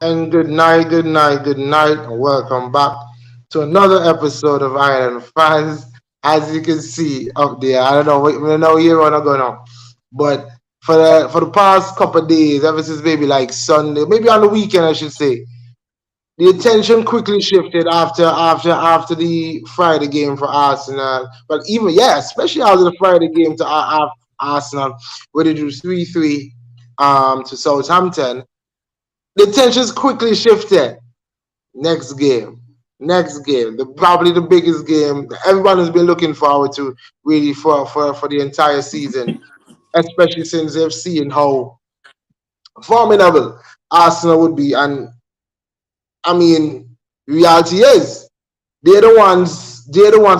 And good night, and welcome back to another episode of Ireland Fans. As you can see up there, I don't know, we don't know here or not going on, but for the past couple of days, ever since maybe like Sunday, maybe on the weekend, I should say, the attention quickly shifted after the Friday game for Arsenal. But even especially after the Friday game to Arsenal, where they drew 3-3 to Southampton, the attention's quickly shifted. Next game. Next game. Probably the biggest game that everyone has been looking forward to really for the entire season. Especially since they've seen how formidable Arsenal would be. And I mean, reality is they're the ones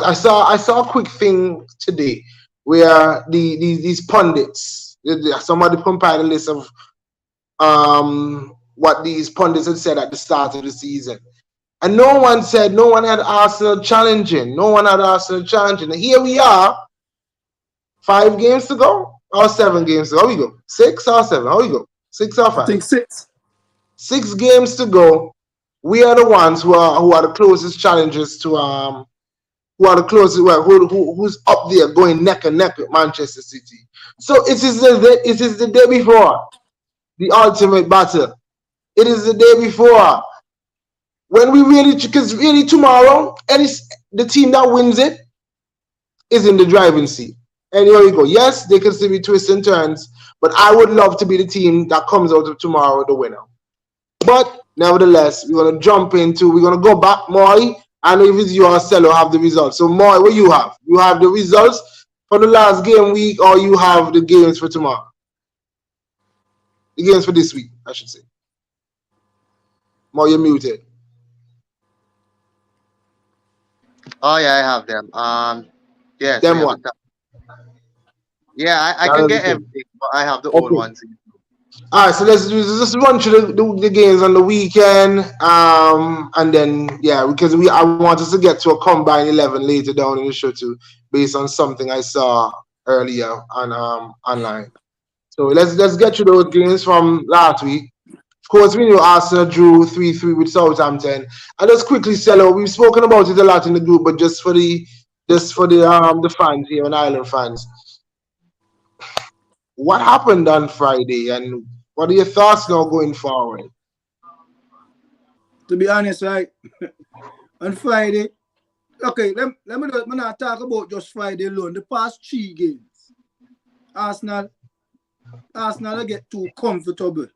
I saw a quick thing today where these pundits, somebody compiled a list of what these pundits had said at the start of the season. And no one had Arsenal challenging. No one had Arsenal challenging. And here we are, 5 games to go, or 7 games to go. How we go? 6 or 7? How we go? 6 or 5? I think six. 6 games to go. We are the ones who are the closest challengers to who are the closest who's up there going neck and neck with Manchester City. So it is the day before the ultimate battle. It is the day before when we really, because really tomorrow, the team that wins it is in the driving seat. And here we go. Yes, they can still be twists and turns, but I would love to be the team that comes out of tomorrow the winner. But nevertheless, we're gonna go back, Moy. I know if it's you or Cello have the results. So Moy, what you have? You have the results for the last game week, or you have the games for tomorrow? The games for this week, I should say. Moy, you're muted. Oh yeah, I have them. Yes, we Them have one. the top. Yeah, I That can was get the thing. everything, but I have the old Okay. ones. All right, so let's run through the games on the weekend, and then because I want us to get to a combined 11 later down in the show too, based on something I saw earlier on online. So let's get to those games from last week. Of course, we knew Arsenal drew 3-3 with Southampton, and just quickly, Cello, we've spoken about it a lot in the group, but just for the fans here and Ireland fans, what happened on Friday, and what are your thoughts now going forward? To be honest, right? On Friday, okay, let me not talk about just Friday alone. The past 3 games, Arsenal, Arsenal get too comfortable.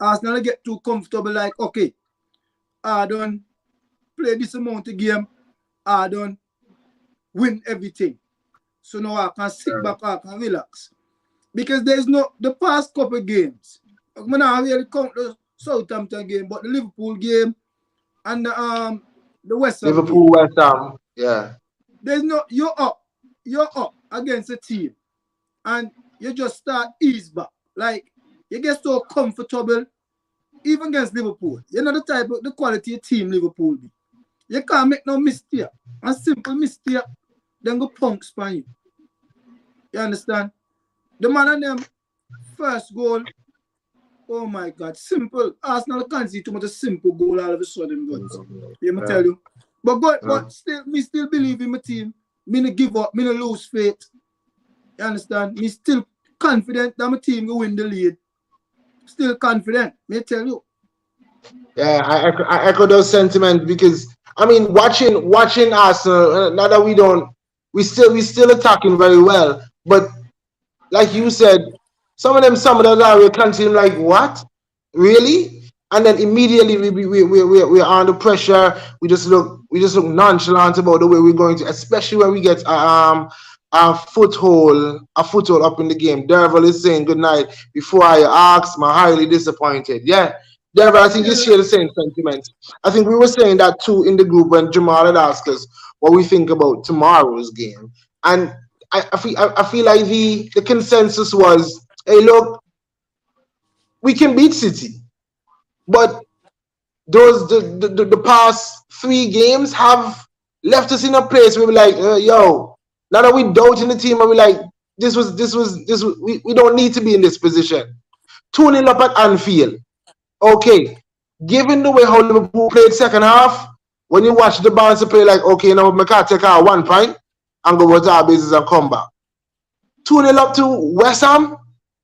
Arsenal get too comfortable. Like, okay, I don't play this amount of game. I don't win everything. So now I can sit back, I can relax. Because there's no the past couple of games. I'm not really count the Southampton game, but the Liverpool game and the West Ham game. Liverpool, West Ham, yeah. There's no you're up against a team and you just start ease back. Like you get so comfortable even against Liverpool. You know the type of the quality of team Liverpool be. You can't make no mistake. A simple mistake, then go punks for you. You understand? The man and them first goal, oh my God, simple. Arsenal can't see too much a simple goal all of a sudden, but let me tell you. But still, me still believe in my team. Me no give up, me no lose faith. You understand? Me still confident that my team will win the lead. Still confident, me tell you. Yeah, I echo those sentiments because I mean, watching Arsenal. Now that we still attacking very well, but like you said, some of those are we continue like what, really, and then immediately we're under pressure. We just look nonchalant about the way we're going to, especially when we get a foothold up in the game. Derval is saying good night before I ask. I'm highly disappointed. Yeah, Derval, I think you share the same sentiments. I think we were saying that too in the group when Jamal had asked us what we think about tomorrow's game, and I feel like the consensus was, hey, look, we can beat City, but the past 3 games have left us in a place where we're like, yo, now that we doubt in the team, and we're like, this was we don't need to be in this position. 2-0 up at Anfield. Okay, given the way how Liverpool played second half, when you watch the Barnes play, like, okay, now we can't take our 1 point and go to our bases and come back. 2-0 up to West Ham,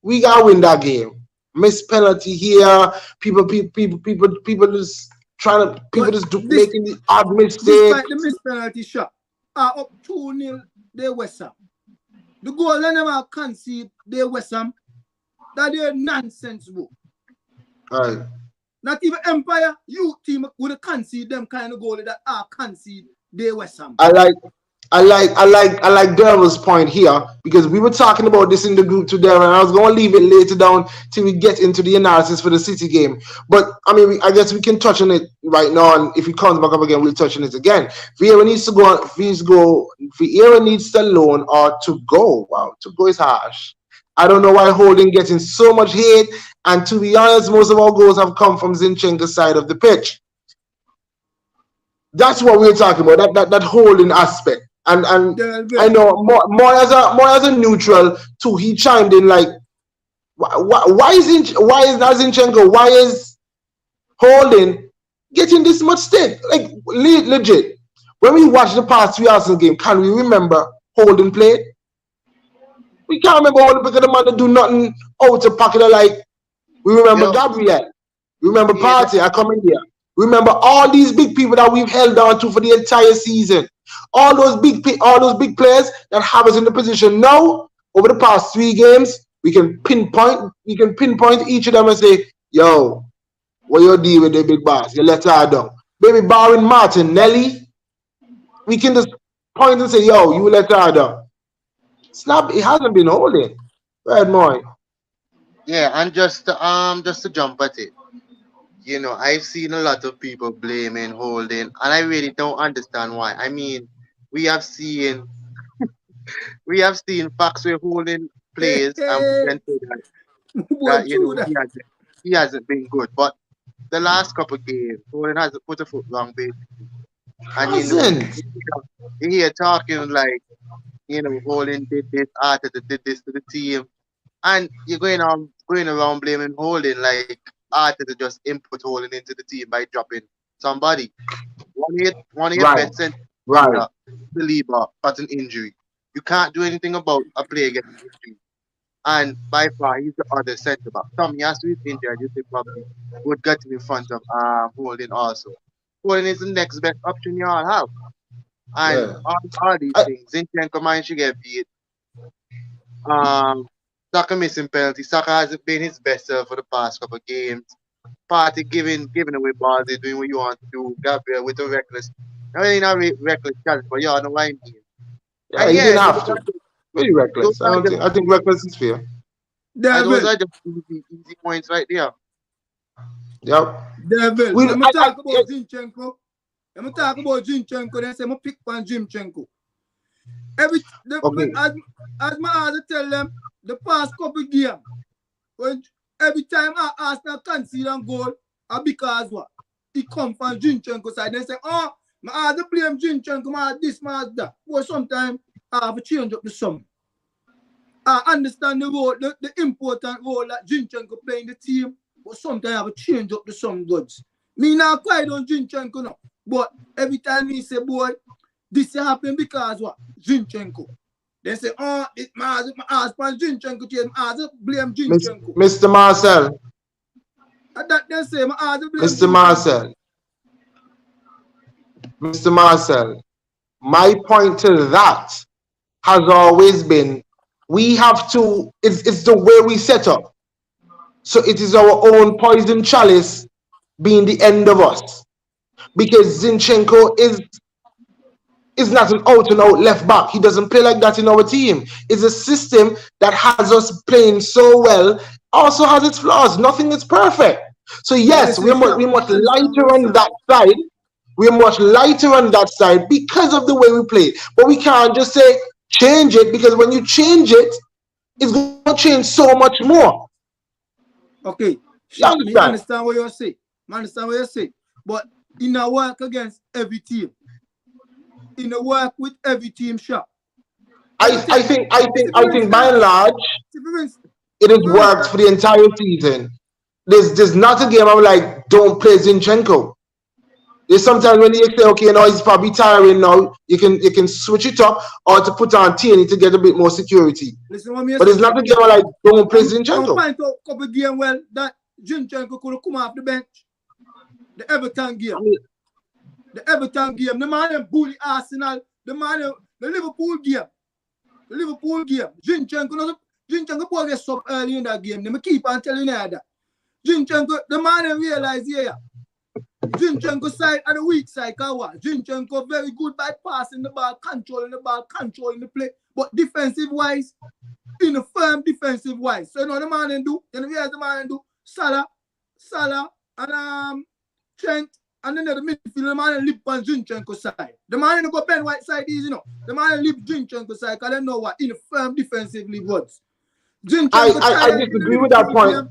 we gotta win that game. Miss penalty here, people just trying to, people But just this, making the odd mistake. despite the missed penalty shot, are up 2-0, they West Ham. The goal they never concede, they West Ham. That is nonsense, bro. Right. Not even Empire, you team would concede them kind of goal that are concede, they West Ham. I like Daryl's point here because we were talking about this in the group today, and I was going to leave it later down till we get into the analysis for the City game. But I mean, I guess we can touch on it right now, and if he comes back up again, we'll touch on it again. Vieira needs to go. Vieira needs to loan or to go. Wow, to go is harsh. I don't know why Holding getting so much hate, and to be honest, most of our goals have come from Zinchenko's side of the pitch. That's what we're talking about. That Holding aspect. And I know more as a neutral too. He chimed in like, why is not Zinchenko? Why is Holding getting this much stick? Like legit. When we watch the past 3 Arsenal game, can we remember Holding played? We can't remember Holding because the man do nothing out of pocket. Like we remember Gabriel, we remember Partey. I come in here. Remember all these big people that we've held on to for the entire season. All those big players that have us in the position now. Over the past 3 games, we can pinpoint each of them and say, "Yo, what you deal with the big boss? You let her down." Maybe barring Martinelli, we can just point and say, "Yo, you let her down." It hasn't been Holding. Right, Moy. Yeah, and just to jump at it. You know, I've seen a lot of people blaming Holding, and I really don't understand why. I mean, we have seen facts where Holding plays, and we can say that he hasn't been good. But the last couple of games, Holding hasn't put a foot wrong, basically. And you hear talking like, Holding did this, Arteta did this to the team, and you're going around blaming Holding like Arteta just input Holding into the team by dropping somebody. One of your best centre Saliba got an injury. You can't do anything about a player getting injured. And by far, he's the other centre back. Tomiyasu is injured. You say probably would get him in front of Holding also. Holding is the next best option you all have. And all these things, Zinchenko managed to get beat. Saka missing penalty. Saka hasn't been his best self for the past couple of games. Partey giving away balls, they're doing what you want to do. Gabriel with a reckless, not really not reckless challenge, but y'all know what I mean. Yeah, he didn't have to. Very reckless. I think reckless is fair. Those are just easy points right there. Yep. Devil. Let me talk about Zinchenko. Let me talk about Zinchenko. Then say I pick on Zinchenko. As my other tell them, the past couple games, when every time I Arsenal concede a goal, because what? It come from Zinchenko side. They say, oh, I have to blame Zinchenko, man, this, man, that. But sometimes I have to change up the sum. I understand the role, the important role that Zinchenko play in the team, but sometimes I have to change up the sum goods. Me now quite on Zinchenko now. But every time he say, boy, this happen because what? Zinchenko. They say, oh, it must ask Zinchenko to blame Zinchenko. Mr. Marcel. That they say, Mr. Marcel. Mr. Marcel, my point to that has always been we have to, it's the way we set up. So it is our own poison chalice being the end of us. Because Zinchenko is not an out-and-out left back. He doesn't play like that in our team. It's a system that has us playing so well, also has its flaws. Nothing is perfect. So yes, we're much lighter on that side. We're much lighter on that side because of the way we play. But we can't just say change it, because when you change it, it's going to change so much more. Okay. I understand what you're saying. But in a work against every team, in a work with every team shot. I think by and large, it has worked for the entire season. there's not a game I'm like, don't play Zinchenko. There's sometimes when you say, okay, he's probably tiring now, you can switch it up or to put on Tierney to get a bit more security. But it's not a game I'm like, don't play Zinchenko. I'll find out a couple games well that Zinchenko could come off the bench. The Everton game. The man bully Arsenal. The Liverpool game. Zinchenko boy get sub early in that game. Let me keep on telling you that. Zinchenko, the man realize here. Zinchenko side and the weak side. Zinchenko very good by passing the ball, controlling the play. But defensive wise, in a firm defensive wise. So the man do. The man do. Salah, and Trent, and then the midfield, the man live on Zinchenko side. The man go Ben White side easy, The man live Zinchenko side, because they know what in a firm defensively words. I disagree with that point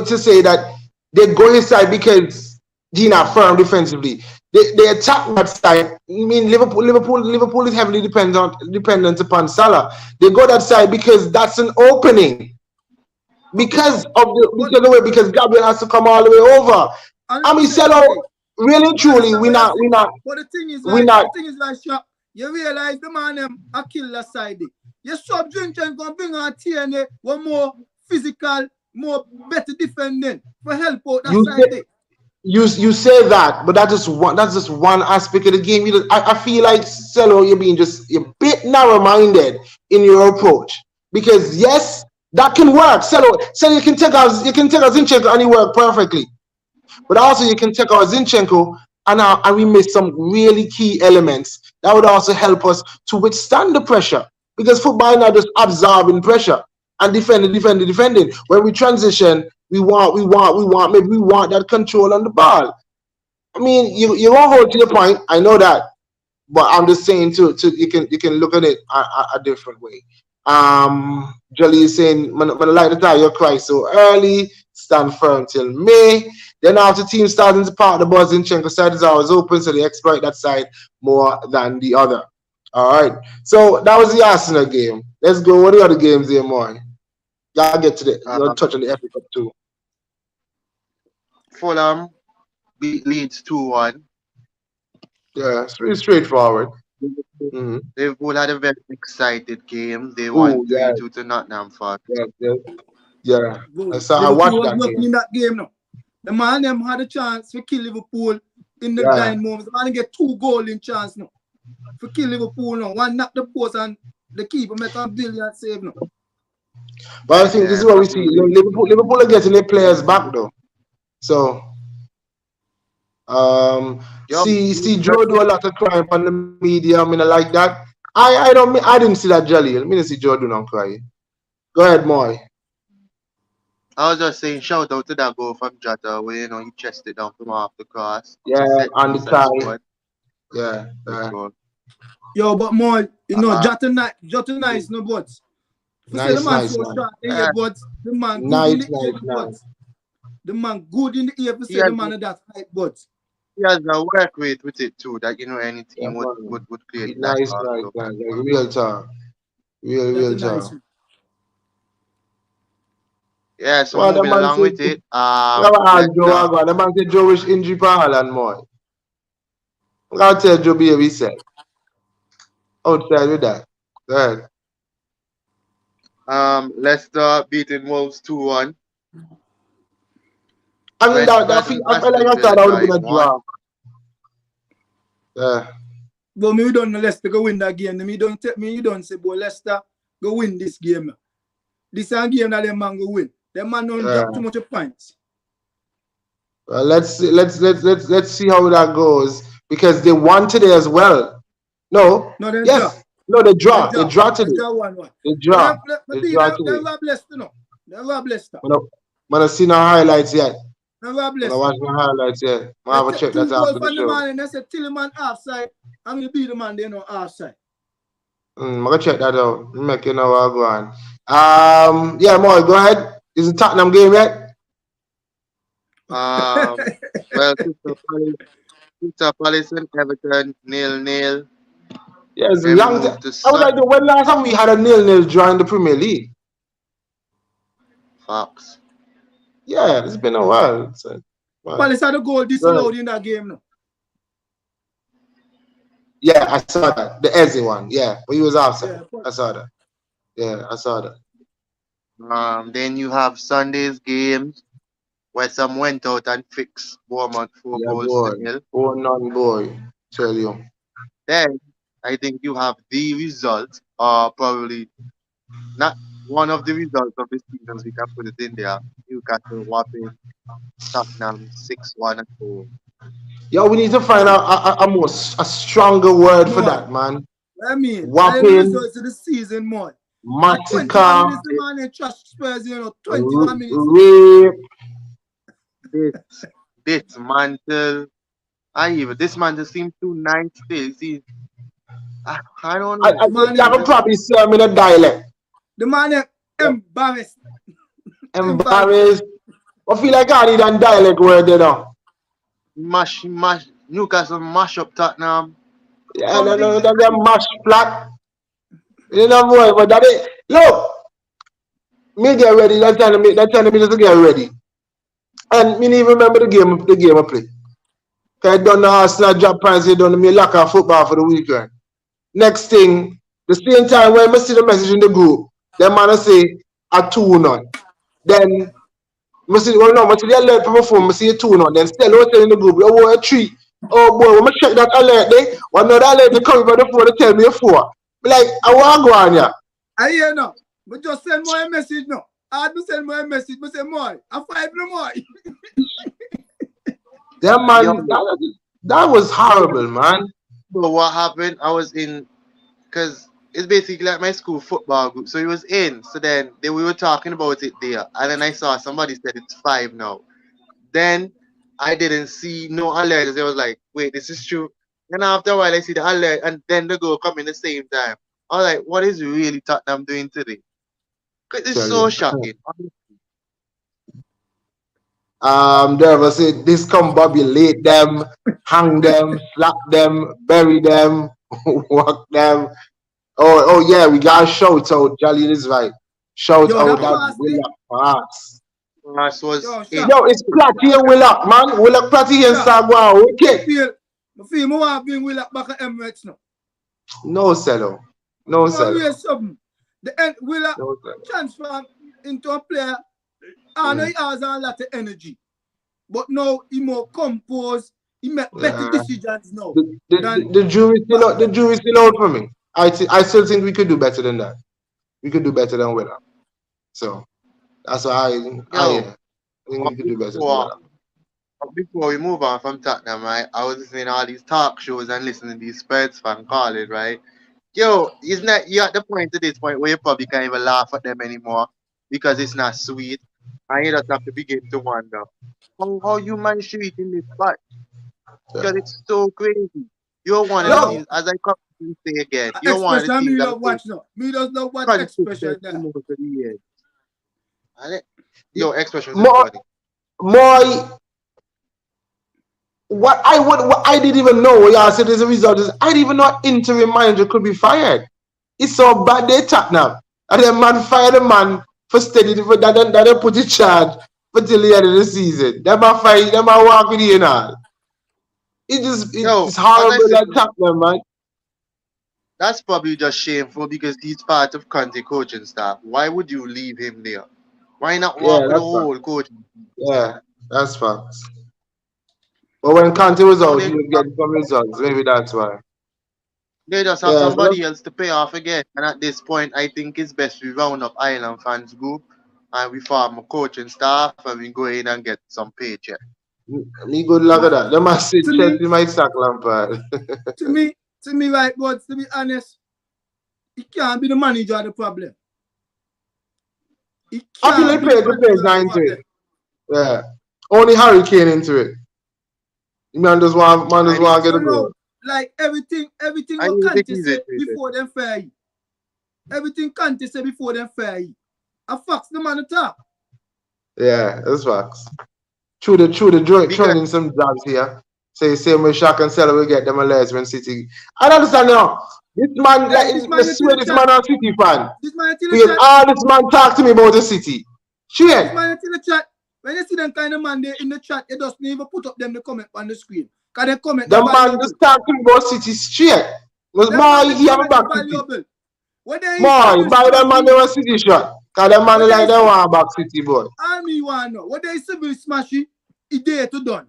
to say that they go his side because he's not firm defensively. They attack that side. I mean, Liverpool is heavily dependent upon Salah. They go that side because that's an opening. Because Gabriel has to come all the way over. I mean, Salah, really truly, we're not. But the thing is like, you realize the man a killer side. You sub Zinchenko and bring on Tierney, one more physical, more better defending for help out that side. You say that, but that's just one aspect of the game. I feel like Celo, you're a bit narrow-minded in your approach. Because yes, that can work. Celo, you can take out Zinchenko and he work perfectly. But also you can take out Zinchenko and we miss some really key elements that would also help us to withstand the pressure. Because football now just absorbing pressure and defending. When we transition, we want that control on the ball. I mean, you won't hold to your point. I know that, but I'm just saying to you can look at it a different way. Jolly is saying, when I like the time you cry so early, stand firm till May. Then after team starting to park the ball, Zinchenko side is always open, so they exploit that side more than the other. All right. So that was the Arsenal game. Let's go. What are the other games here, more? Y'all get to you'll touch on the FA Cup too. Fulham beat Leeds 2-1. Yeah, it's pretty straightforward. Liverpool had a very excited game. They won 3-2 to Nottingham Forest. Yeah. I watched that game. In that game now. The man them had a chance to kill Liverpool in the 9 moments. The man get 2 goals in chance now. For kill Liverpool now. One knock the post and the keeper make a brilliant save now. But I think this is what we see. Liverpool are getting their players back though. So see Joe do a lot of crying on the media. I mean, I like that. I didn't see that jelly. I mean, I see Joe do not cry. Go ahead, Moy. I was just saying, shout out to that goal from Jota where he chested it down from off the cross. Yeah, on the tie. Yeah. Yo, but more, Jota nice, no buts. Nice. But the man good in the ear. The man good in the ear for say the man that height, but he has a work rate with it too. That any team would create. Nice. Real talk. Real talk. Yeah, so moving along with it. The man said Joe wish injury for Haaland more. I'm gonna tell Joe baby said. Outside with that. Go ahead. Leicester beating Wolves 2-1. I mean, I thought that would have been a draw. Yeah. But me don't know Leicester go win that game. You don't say, boy, Leicester go win this game. This is a game that them man go win. Them man don't drop too much points. Well, let's see how that goes because they won today as well. No, they draw. They draw today. They draw. They rob Leicester, no. They rob Leicester. I don't see no highlights yet. They rob Leicester. I watch no highlights yet. I have to check that after the show. And they said Tillman offside. I'm going to beat the man there no offside. I'm going to check that out. Make you know where I go on. Yeah, Moy, go ahead. Is the Tottenham game yet? Well, Crystal Palace and Everton 0-0. Yeah, it's long time. I was like, when last time we had a 0-0 draw in the Premier League? Fox. Yeah, it's been a while. So, Palace had a goal disallowed in that game now. Yeah, I saw that. The Ezzy one. Yeah, but he was outside. Yeah, I saw that. Yeah, I saw that. Then you have Sunday's games where some went out and fixed Bournemouth four Yeah, goals boy. to nil. Oh, non boy. Tell you. Then I think you have the result, or probably not one of the results of the seasons. We can put it in there. Newcastle whopping Tottenham 6-1 at home. Yo, we need to find out a stronger word for More. that, man. I mean, the Whopping, results of the season more. At 21 massacre, minutes, the man in trash Spurs, 21 minutes. rape. Dismantle. Even dismantle seems too nice still. See, I don't know. I would probably say I'm in a dialect. The man embarrassed. Embarrassed. I feel like I need a dialect word, you know. Mash. Newcastle mash up Tottenham. Yeah, no, that mash flat. You know, boy, but that is, look, me get ready. That's telling me to get ready. And me even remember the game I played. Cause I done the Arsenal job price, I done me lack of football for the weekend. Next thing, the same time when I see the message in the group, the man say a 2-0. Then I see the alert from my phone, I see a 2-0. Then still I in the group, oh, a 3. Oh boy, when I check that alert there, one another alert they come by the phone to tell me a 4. Like, I want to go on ya. I hear now. But just send more a message now. I had to send more a message, but say more. I 5 no more. That man, that was horrible, man. So what happened? I was in, because it's basically like my school football group. So he was in. So then we were talking about it there. And then I saw somebody said it's 5 now. Then I didn't see no alert. I was like, wait, this is true. And after a while, I see the alert. And then the goal come in the same time. I was like, what is really Tottenham doing today? Because it's so shocking. Driver said, discombobulate them, hang them, slap them, bury them, walk them. Oh yeah, we got a shout out. Jolly is right. Shout out that Willock Pass. It's Platty and Willock, man. Willock Platty and Sagwa. Okay. I feel more want to bring Willock back at Emirates now. No cello. No cello. The Willock transform into a player. I know he has a lot of energy, but now he more composed. He make better decisions now. The jury's still out for me. I still think we could do better than that. We could do better than Willock. So that's why I think we could do better than Willock. Before we move on from Tottenham, right? I was listening to all these talk shows and listening to these Spurs fan call it, right? Yo, isn't that you at the point at this point where you probably can't even laugh at them anymore because it's not sweet. And you just have to begin to wonder how you manage to eat in this spot. Because it's so crazy. You're one of these, as I come to say again, you're one of the things that watch now. Me does not watch expression there. Yo, expression is funny. What I didn't even know what y'all said as a result is I didn't even know interim manager could be fired. It's so bad they Tottenham. And then man fired a man for steady for that they put in charge for till the end of the season. Them man fight, them man walk with you and all. It's horrible that Tottenham, man. That's probably just shameful because he's part of Conte coaching staff. Why would you leave him there? Why not walk with the whole coaching? Yeah, that's facts. But when Conte was out, he would get some results. Maybe that's why. They just have somebody else to pay off again. And at this point, I think it's best we round up Island Fans Group and we form a coaching staff and we go in and get some paycheck. Me good luck at that. They must sit Chelsea might sack Lampard. to me, right, but to be honest, he can't be the manager of the problem. I feel like players not into it. Yeah. Only Harry Kane into it. Man just want to get a goal. Like everything what Kante said before them fair. Everything Kante said before them fair. I fax the man to talk. Yeah, that's facts. True the joint training some jobs here. Say same way Shaq and Salah will get them a less when City. I don't understand now. This man, this man a City fan. Because all this man talk to me about the City. This man in the chat. When you see them kind of man there in the chat, you just never put up them the comment on the screen. Cause they comment. The man just talking about City straight. Was more he have a back City. More by the man they was City shot. Cause the man like they want back City boy. I mean want know. What they civil smashy, he there to done.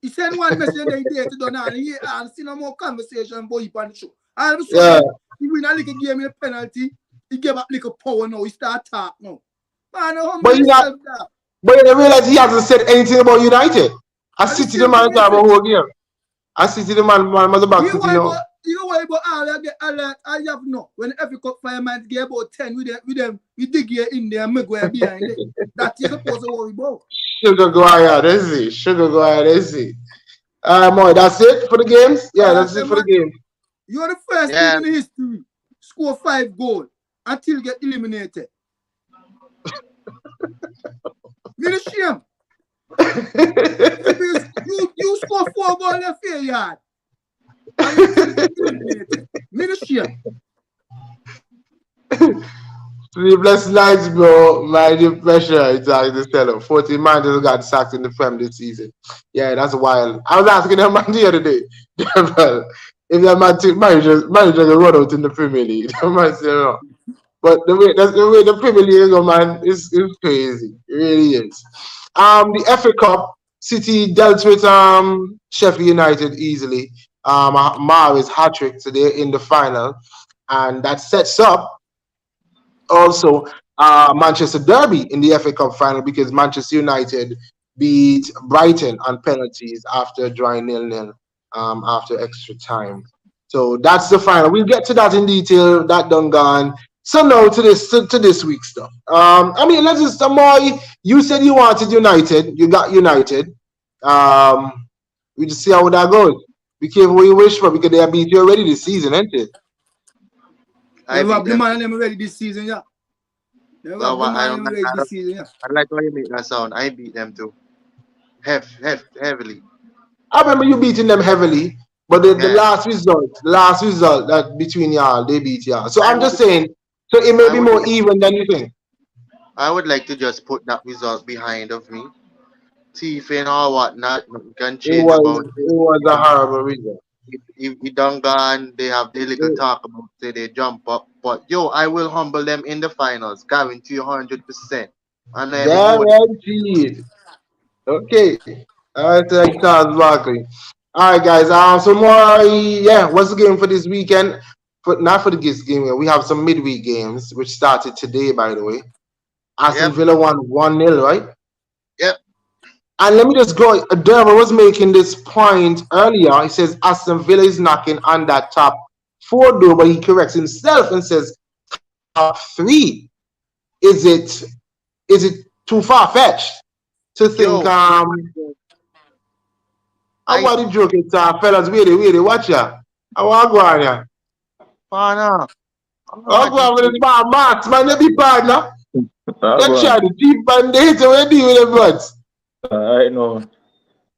He send one message and he there to done and he see no more conversation about him on the show. All of a sudden, he win a little game in a penalty. He gave up little power now. He start talk now. Man, but you don't realize he hasn't said anything about United. I City the man talk about whole game. I City the man must back City now. You know what about all I get alert? I have no. When every cup fireman get about 10 with them, we dig here in there and make way behind it. That you're supposed to worry about. Sugar go ahead, let's see. Sugar go ahead, let's see. Moy, that's it for the games? Yeah, that's it for the game. You're the first team in history score 5 goals until you get eliminated. Me the shame. you score 4 goals in the fair yard. Me the shame. Sleepless nights, bro. My pressure is the seller. 40 man just got sacked in the Prem this season. Yeah, that's wild. I was asking them man the other day. If that manager can run out in the Premier League, I might say no. But the way the Premier League is, man, is crazy. It really is. The FA Cup, City dealt with Sheffield United easily. Mahrez's hat-trick today in the final, and that sets up also Manchester Derby in the FA Cup final because Manchester United beat Brighton on penalties after drawing 0-0 after extra time. So that's the final. We'll get to that in detail. That done gone. So now to this week's stuff. I mean, let's just more. You said you wanted United. You got United. We just see how that goes. Be careful what you wish for because they have beat you already this season, ain't it? I have the man them already this season, yeah. I like how you make that sound. I beat them too. Heavily. I remember you beating them heavily, but the last result that between y'all, they beat y'all. So I'm just saying, so it may be more even than you think. I would like to just put that result behind of me. Thiefing or whatnot, can change about it. It was a horrible result. He done gone, they have the little talk about say they jump up. But yo, I will humble them in the finals, guarantee 100%. Guaranteed. Okay. Alright, Charles Barkley. Alright guys, so more what's the game for this weekend? Not for the Gifts game, we have some midweek games, which started today by the way. Aston Villa won 1-0, right? Yep. And let me just go. Derby was making this point earlier. He says Aston Villa is knocking on that top 4 door, but he corrects himself and says top 3. Is it too far fetched to think? I want to joke it, fellas. Wait, watch ya. I want to go on ya. Partner. I go on with this man, Max. Man, you be partner. Let's try the deep bandage. What do you with the buds? I know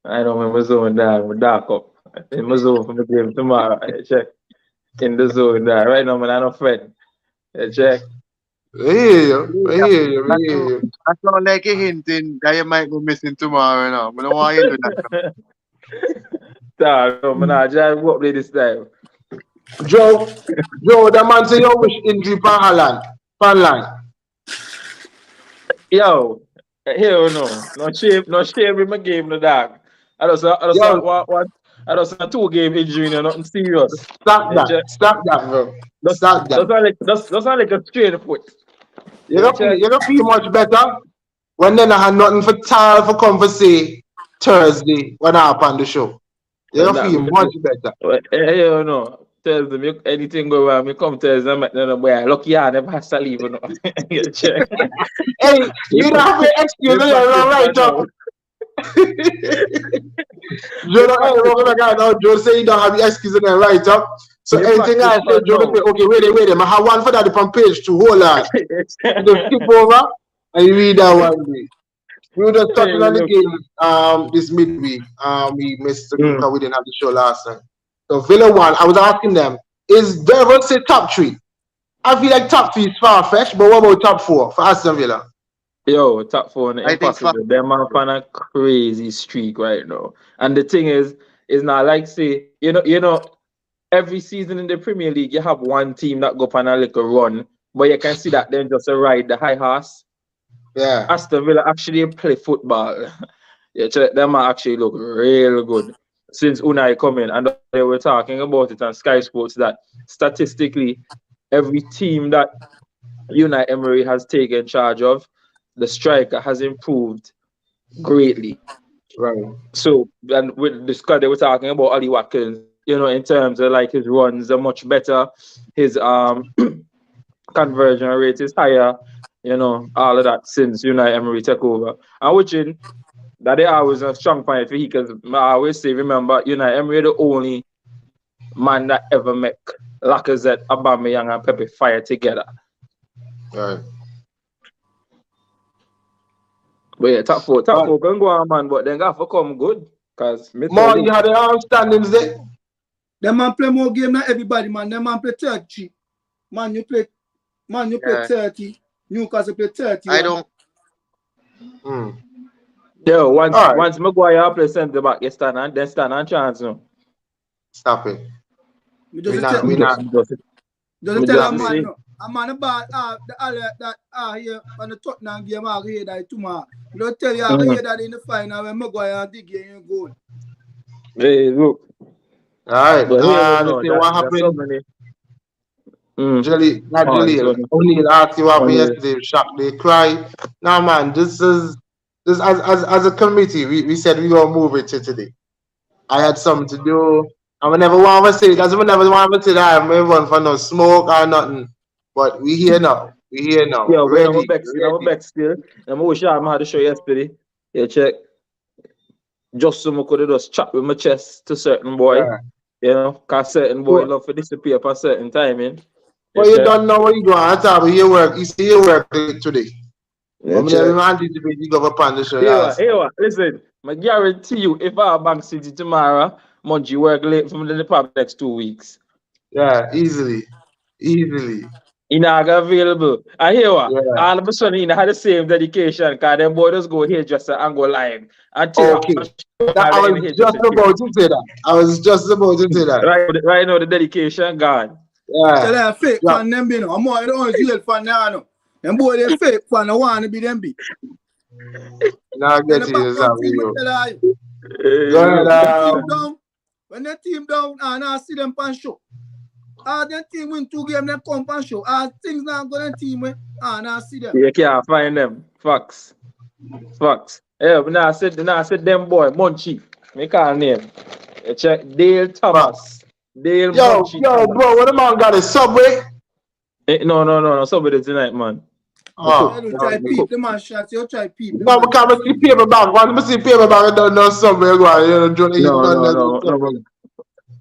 my zone there, my dark up. In my zone for the game tomorrow. I check. In the zone there. Right now, man, I'm not friend. I check. I hear you. I sound like a hinting that you might go missing tomorrow now. I don't want you to do that. No, man, I just go play this time. Joe, the man say you wish injury for Haaland. Yo. Hell no shame in my game, no dog. I just saw 2 game injury, nothing serious. Stop that, bro. Stop that. That's like a straight foot. You're gonna feel much better when then I had nothing for Tal for come for say Thursday when I up on the show. You're gonna feel much better. Hell no. Thursday, anything go wrong, me come Thursday, I'm like, no, boy, lucky I never has to leave. No. Hey, you don't have an excuse, right up. Joe say you don't have the excuse and right up. So anything I say, Joe say, okay, wait, I have one for that from page 2, hold on. Just skip over and you read that one day. We were just talking on the game this midweek. We missed the because we didn't have the show last night. So Villa won. I was asking them, is Derby say top 3? I feel like top 3 is far-fetched, but what about top 4 for Aston Villa? Yo, top four I think impossible. Them man on a crazy streak right now. And the thing is, it's not like say, every season in the Premier League you have one team that go on a little run, but you can see that then just a ride the high horse. Yeah. Aston Villa actually play football. Yeah, them actually look real good since Unai come in, and they were talking about it on Sky Sports that statistically, every team that Unai Emery has taken charge of, the striker has improved greatly. Right. So, and with this guy, they were talking about Ollie Watkins, in terms of like his runs are much better, his conversion rate is higher, all of that since Unai Emery took over. And which in that they always a strong point for he, because I always say, remember, Unai Emery the only man that ever make Lacazette, Aubameyang, and Pepe fire together. Right. But yeah, top four can go on, man, but then got to come good. Cause More you had the standings there. Them man play more game than everybody, man. Them man play 30. Man, you play 30. Newcastle play 30. I don't. Yo, once Maguire play centre back, you stand and chance no. Stop it. We Just tell a man, no. A man about that here on the Tottenham game, I hear that tomorrow. We don't tell you I hear that in the final when Maguire dig in goal. Hey, look. All right. What happened? O'Neal asked you what happened yesterday. Shocked, they cry. Nah, man, this as a committee, we said we gonna move it to today. I had something to do. I would never want to say it, because I never want to say that I'm everyone for no smoke or nothing. But we here now. Yeah, we're back still. I'm always sure I had a show yesterday. Yeah, check. Just so I could just chat with my chest to certain boy. Yeah. Because certain boy love to disappear for certain timing. Well, you don't know what you doing. I thought you work. You see your work today. Yeah, you go up on the show. Yeah, listen, I guarantee you, if I Bank City tomorrow, Munchie work late from the pub next 2 weeks. Yeah, easily. Inaga available. I hear what? Yeah. All of a sudden, he had the same dedication because them boys just go hairdresser and go live. I was just about to say that. Right now, the dedication gone. Yeah. So they're fake fan, them be no. I'm more the only real fan now. No. Them boy, they fake fan. I want to be them be. Now get you. When the team down, and I see them pan show. The team win 2 games, they come pan show. Things not going to team win, and I see them. You can't find them. Facts. Yeah, but now I said them boy, Munchie. Me call name. You check Dale Thomas. Munchie. Yo, bro, what the man got a Subway? No, Subway tonight, man. Try peep the man shots. You try peep. No, we can't see paper bag. Once we see paper bag, I don't know Subway. No.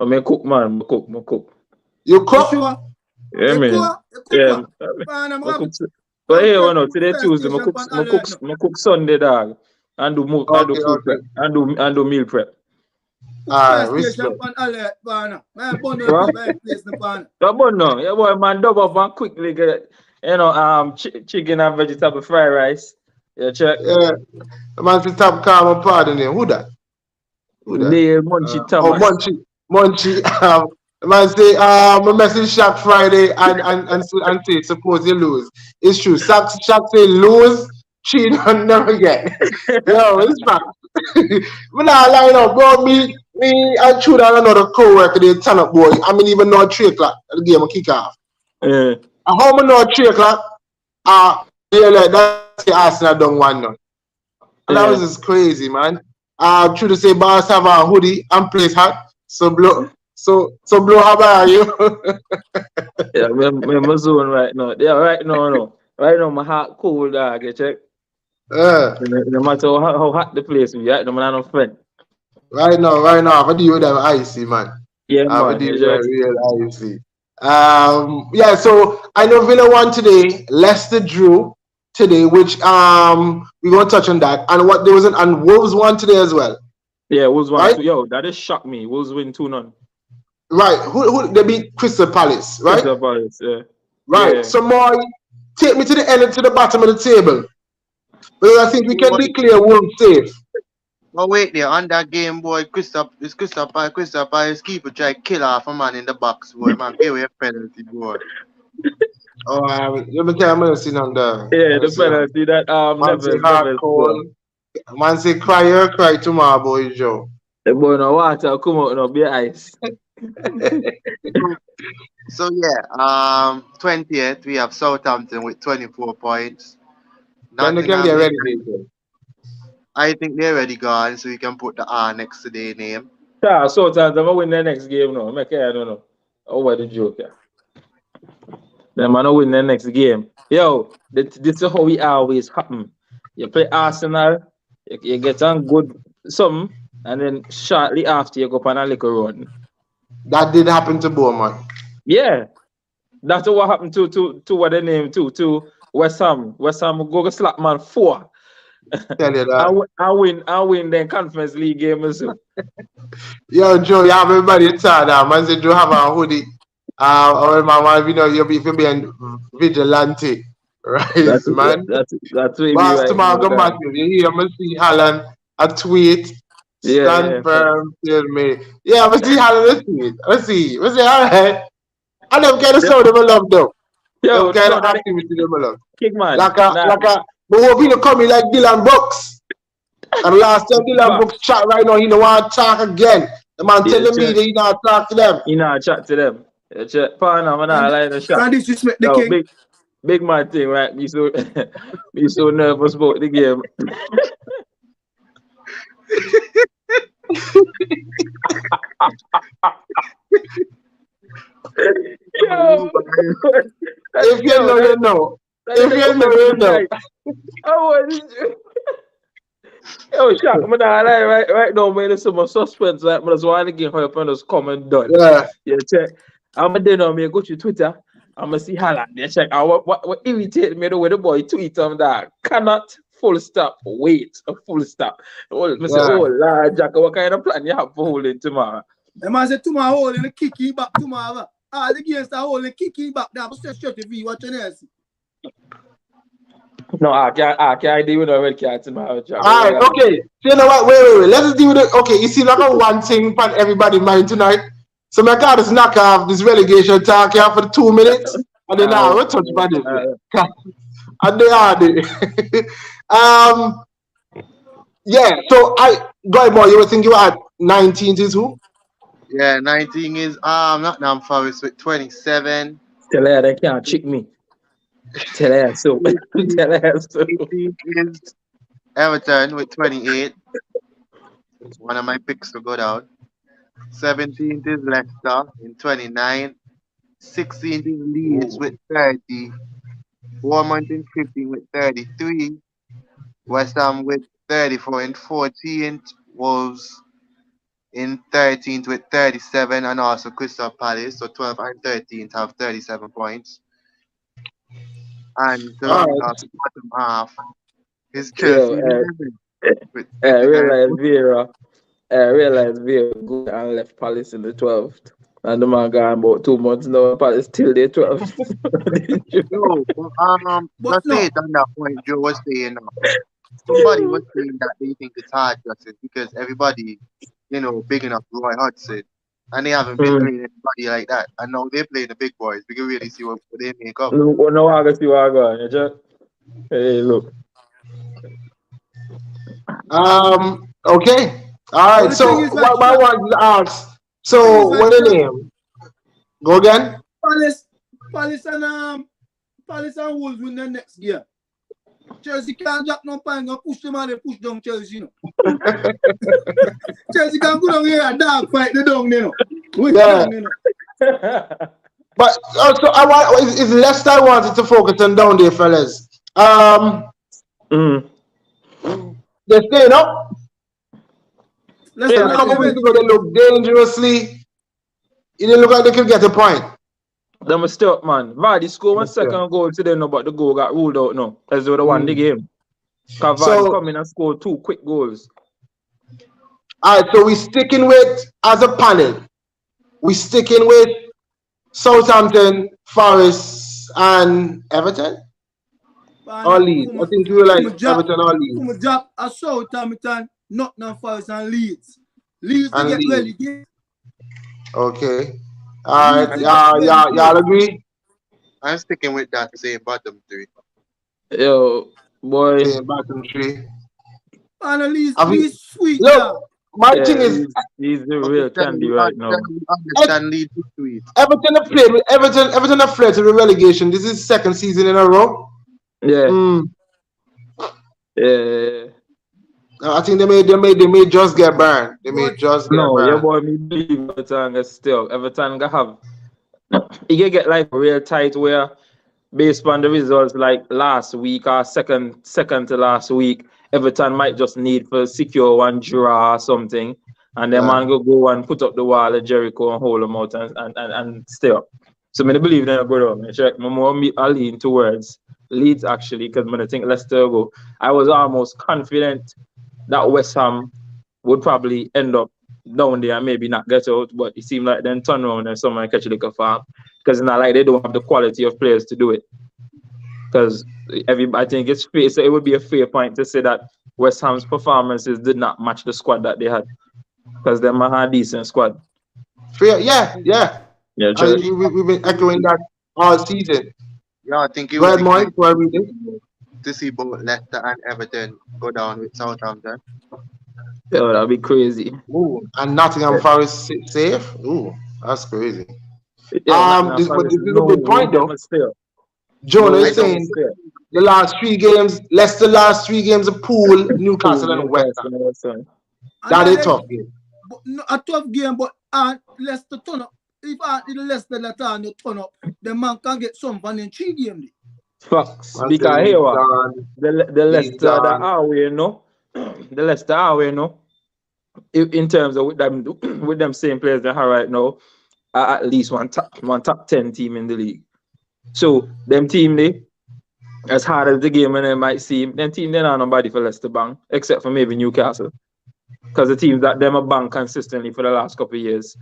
I cook, man. I cook. You cook? Yeah, man. Yeah. But here, today Tuesday, I cook Sunday, dog. And do food prep. And do meal prep. Respect. Yeah, boy, man, double up and quickly get chicken and vegetable fried rice. Yeah, check. Yeah, the man to top calm and pardon him. Who that? Neil Munchie Thomas. Munchie. The man say, my message Shaq Friday and say, suppose you lose. It's true. Shaq say lose, cheat and never get. Yo, it's fact. But now line up, bro. Me, I shoot on another co-worker, they turn up, boy. I mean, even now 3 o'clock, the game will kick off. Yeah. At home now 3 o'clock, yeah, like that's the Arsenal done 1-0. And that was just crazy, man. True to say, boss have a hoodie and place hat. So blow, how about you? Yeah, I'm zone right now. Yeah, right now, no. Right now, my heart cold, dog. You check. No matter how hot the place is, right? No man, no friend. Right now, I do with them icy, man. Yeah, man. Real icy. Yeah, so I know Villa won today. Leicester drew today, which we're gonna touch on that. And what there was and Wolves won today as well. Yeah, Wolves won. Right? Yo, that just shocked me. Wolves win 2-0. Right. Who they beat Crystal Palace, right? Crystal Palace, yeah. Right. Yeah. So more take me to the end and to the bottom of the table. But I think we can declare Wolves safe. Oh wait there, on that game, boy, Crystal Palace keeper try to kill off a man in the box, boy. Man, give away a penalty, boy. Oh, let me tell you, I'm sitting on the. Yeah, the penalty that never call. Man say cry tomorrow, boy, Joe. The boy no water come out no be ice. So yeah, 20th we have Southampton with 24 points. Then they can get ready. I think they're already gone, so you can put the R next to their name. Yeah, Southampton will win the next game now. Make I don't know. Oh, what the joke, yeah. Them man will win the next game. Yo, this is how we always happen. You play Arsenal, you get on good something, and then shortly after you go on a little run. That did happen to Bournemouth. Yeah. That's what happened to what they name to West Ham. West Ham go slap man 4. Tell you that. I win the Conference League game as well. Yo, Joe, you have everybody tired now. Man said you have a hoodie. Or man, you know, you'll be vigilante. Right, that's man. That's what you right tomorrow go back. You hear me see Haaland a tweet. Stand firm, tell me. Yeah, I see Haaland a tweet. Let's see, all right. I don't get the sound of my love though. Yo, kind of activity of my love. Kick man. Like a but we're going to come in like Dylan Brooks. And last time Dylan Brooks chat right now, he don't want to talk again. The man telling me that he not talk to them. He not chat to them. Partner, man, I like the shot. And disrespect the king. Big man thing, right? Me so nervous about the game. Yo, if you know, you know. If you know, you know. Yo, Shaq, I'm right now, man, there's some suspense, right? But that's why the game for us come and done. Yeah. Yeah, check. I'm going to go to Twitter. I'm going to see Haaland. Yeah, check. What irritated me the way the boy tweet on that. Cannot full stop. Wait, a full stop. Say, Lord, Jack, what kind of plan you have for holding tomorrow? The man said tomorrow holding the kicky back tomorrow. The games are holding kicky back. Now, I'm just shut the V. Watch your ass. No, I can't deal with a red card tomorrow, Jack. All right, okay. So you know what? Wait. Let's deal with it. Okay, you see, like one thing on everybody's mind tonight. So my God is knock off this relegation talk here for 2 minutes, and then now we'll touch about it. And they are there. Yeah. So go boy. You were thinking you had 19 is who? Yeah, 19 is Nottingham Forest with 27. Tell her they can't trick me. Tell her so. 18 is Everton with 28. It's one of my picks to go down. 17th is Leicester in 29. 16th is Leeds with 30. Bournemouth in 15 with 33. West Ham with 34 in 14th. Wolves in 13th with 37, and also Crystal Palace, so 12 and 13th have 37 points. And the bottom half is Chelsea. I realized Vera good and left Palace in the 12th. And the man gone about 2 months now, Palace till the 12th. Let's say it on that point Joe was saying now. Somebody was saying that they think it's hard justice because everybody, big enough Roy Hodgson, and they haven't been playing anybody like that. And now they're playing the big boys. We can really see what they make up. No, I can see what I got. Hey, look. Okay. All right. So what I want to ask. So what the name? Go again. Palace and Wolves win the next year. Chelsea can't drop no point and push them and they push down Chelsea, Chelsea can't go down here and dog fight the down there. But also I want is Leicester wanted to focus on down there, fellas. They're staying up. A couple weeks ago they look dangerously. It didn't look like they could get a point. Them was still up, man. Vardy scored 1 second goal today, no, but the goal got ruled out now. As they would have won the game. Because Vardy come in and scored 2 quick goals. Alright, so we sticking with, as a panel, we sticking with Southampton, Forest, and Everton? Or Leeds. I think you like Everton or Leeds. From a job, I saw Southampton, Nottingham Forest and Leeds. Leeds to get relegated. Okay. All right. Y'all agree? I'm sticking with that same bottom three. Yo, boy. Same bottom three. And at least sweet. Look, my thing is, he's the real candy right now. Leeds is sweet. Everton have played with Everton have fled to the relegation. This is second season in a row. Yeah. Yeah. I think they may just get burned. They may just get burned. Yeah, boy, me believe Everton still. Everton gonna have you can get like real tight where based on the results like last week or second to last week, Everton might just need to secure one draw or something, and then man go and put up the wall at Jericho and hold them out and stay up. So I believe them, brother. I lean towards Leeds actually because I think Leicester go. I was almost confident that West Ham would probably end up down there and maybe not get out, but it seemed like then turn around and someone catch a lick of farm because it's not like they don't have the quality of players to do it. Because I think it's fair, so it would be a fair point to say that West Ham's performances did not match the squad that they had because they had a decent squad. Fair, yeah. We've been echoing that all season. Yeah, I think it was Mike, to see both Leicester and Everton go down with Southampton. Yeah, that'd be crazy. Ooh, and Nottingham Forest safe. Ooh, that's crazy. This is a good point though. Jonah is saying the last 3 games, Leicester last 3 games of Pool, Newcastle and West Ham. That is a tough game. A tough game, but Leicester turn up. If the Leicester let on turn up, the man can get something in 3 games. Facts. Because here the Leicester that are we know. The Leicester are we know. In terms of with them same players they have right now, are at least one top 10 team in the league. So them team they, as hard as the game and they might seem, them team they not nobody for Leicester bang, except for maybe Newcastle. Because the teams that them are bang consistently for the last couple of years.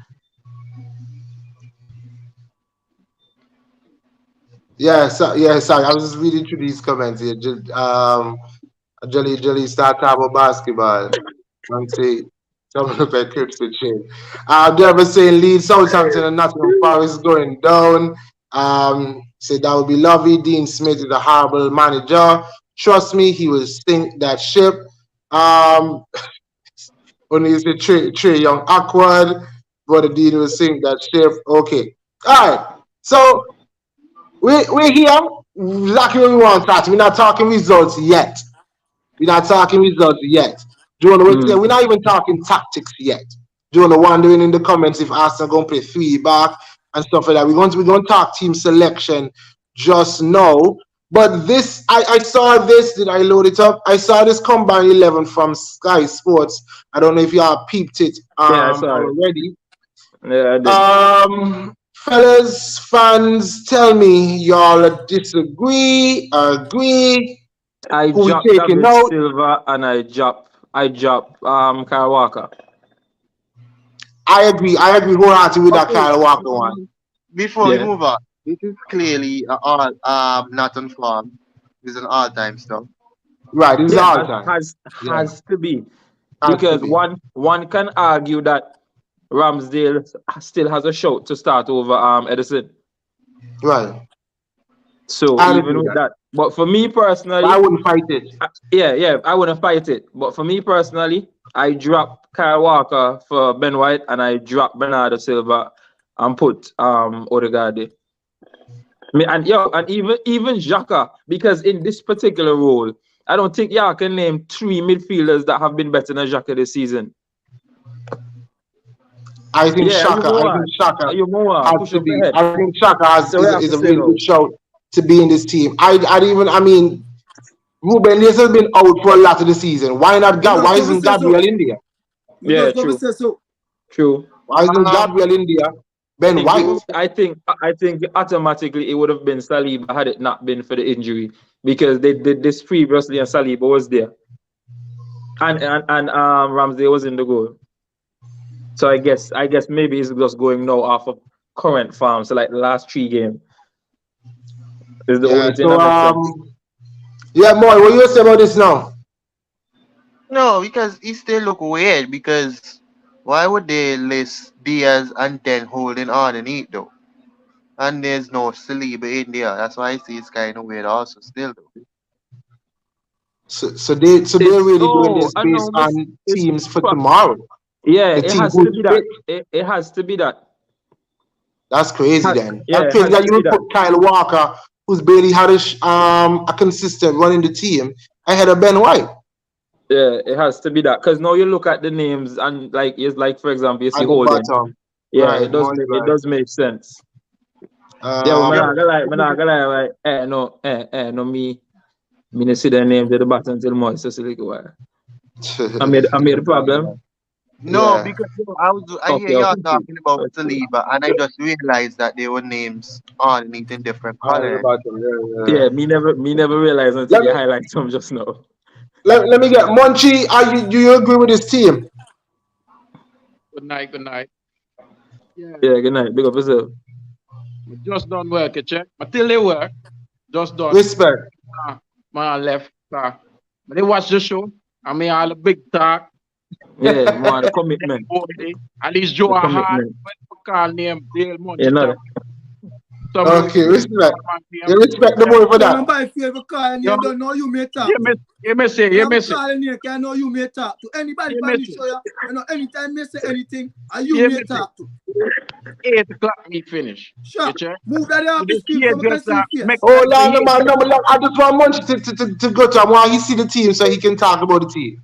Sorry. I was just reading through these comments here. Jelly start talking about basketball and say someone look like Crips to chain. They were saying Leeds, Southampton and Nottingham Forest going down. Said that would be lovely. Dean Smith is a horrible manager. Trust me, he will sink that ship. When he said Trey Young awkward, but Dean will sink that ship. Okay. All right. So we're here. Exactly what we want to talk. We're not talking results yet. Jonah, we're not even talking tactics yet. Jonah wondering in the comments if Arsenal going to play 3 back and stuff like that. We're going to talk team selection just now. But this, I saw this. Did I load it up? I saw this combined 11 from Sky Sports. I don't know if y'all peeped it already. Yeah, I did. Fellas, fans, tell me y'all disagree, agree. I dropped David Silva and I drop Kyle Walker. I agree wholeheartedly with that Kyle Walker one. Before we move on, this is clearly not on form. This is an all-time stuff. Right, this is all-time. Has to be. Because one can argue that Ramsdale still has a shot to start over Edison. Right. So even with that. But for me personally, I wouldn't fight it. I wouldn't fight it. But for me personally, I drop Kyle Walker for Ben White and I drop Bernardo Silva and put Odegaard there. And even Xhaka, because in this particular role, I don't think y'all can name 3 midfielders that have been better than Xhaka this season. I think Xhaka has to be. I think Xhaka is a really good shout to be in this team. Ruben Dias has been out for a lot of the season. Why isn't Gabriel in there? Yeah, true. Why isn't Gabriel in there? Ben White. I think automatically it would have been Saliba had it not been for the injury, because they did this previously and Saliba was there, and Ramsdale was in the goal. So I guess maybe it's just going now off of current form. So like the last 3 games is the only thing that makes sense. Yeah, Moy, what you say about this now? No, because he still look weird. Because why would they list Diaz and then holding on underneath though? And there's no Saliba in there. That's why I see it's kind of weird also still though. So they're It's really doing this I based know, but on it's teams for tomorrow. yeah, The it team has to who's be that. fit. It has to be that. That's crazy then. Yeah, That's it crazy has that to you be would that. put Kyle Walker, who's barely had a consistent running the team, ahead of Ben White. Yeah, it has to be that. Because now you look at the names and like it's like for example, you see At the Holden. bottom. Yeah, Right, more it right. does make sense. Yeah, but Yeah, man, I gonna lie, right? No, me no see the names at the bottom till more. So like, why? I made a problem. no, Yeah. because I hear Okay, y'all okay. talking about Okay. Saliba, and I just realized that there were names underneath in different At the colors. bottom, yeah. Yeah, me never realized until Let you me highlight some just now. let me get Munchie. Do you agree with this team? Good night, good night. Yeah, Yeah, good night. Big up yourself. just done work, you check. But till they work, just done. Respect. Man left. But they watch the show. I mean, all the big talk. Yeah, more the commitment. At least Joe The Hart, commitment. call name Dale You know Munchie. that. Okay, respect. You respect the Yeah, boy for You that. know, by favor, calling you you don't know you may talk you to. miss, you miss it, When you I'm miss it, calling you, can know you may talk to. Anybody you from miss the it, show, you know, anytime you say anything, and you you may miss it. talk to. 8 o'clock me finish. You Sure. check? Move that off the This screen here so I can just see your make face. Oh, like the no, here man, no, man, I just want Munchie to go to him while he see the team so he can talk about the team.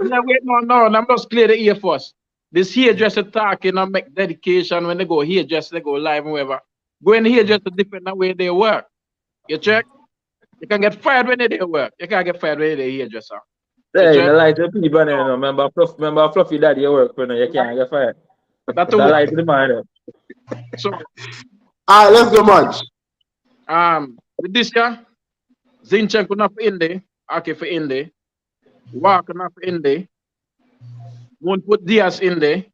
No, wait, no, I'm just clear the ear first. This hairdresser talking and make dedication when they go hairdresser, they go live and whatever. Go in hairdresser different than way they work. You check? You can get fired when they do work. You can't get fired when they hairdresser. You Hey, check? the light to people, you know. Remember Fluffy Daddy you work for, you can't get fired. That's The the way. light to the man. So, All right, let's go, Munch. with this year, Zinchenko not for Indy, Ake for Indy, Walker not for Indy, won't put Diaz in there,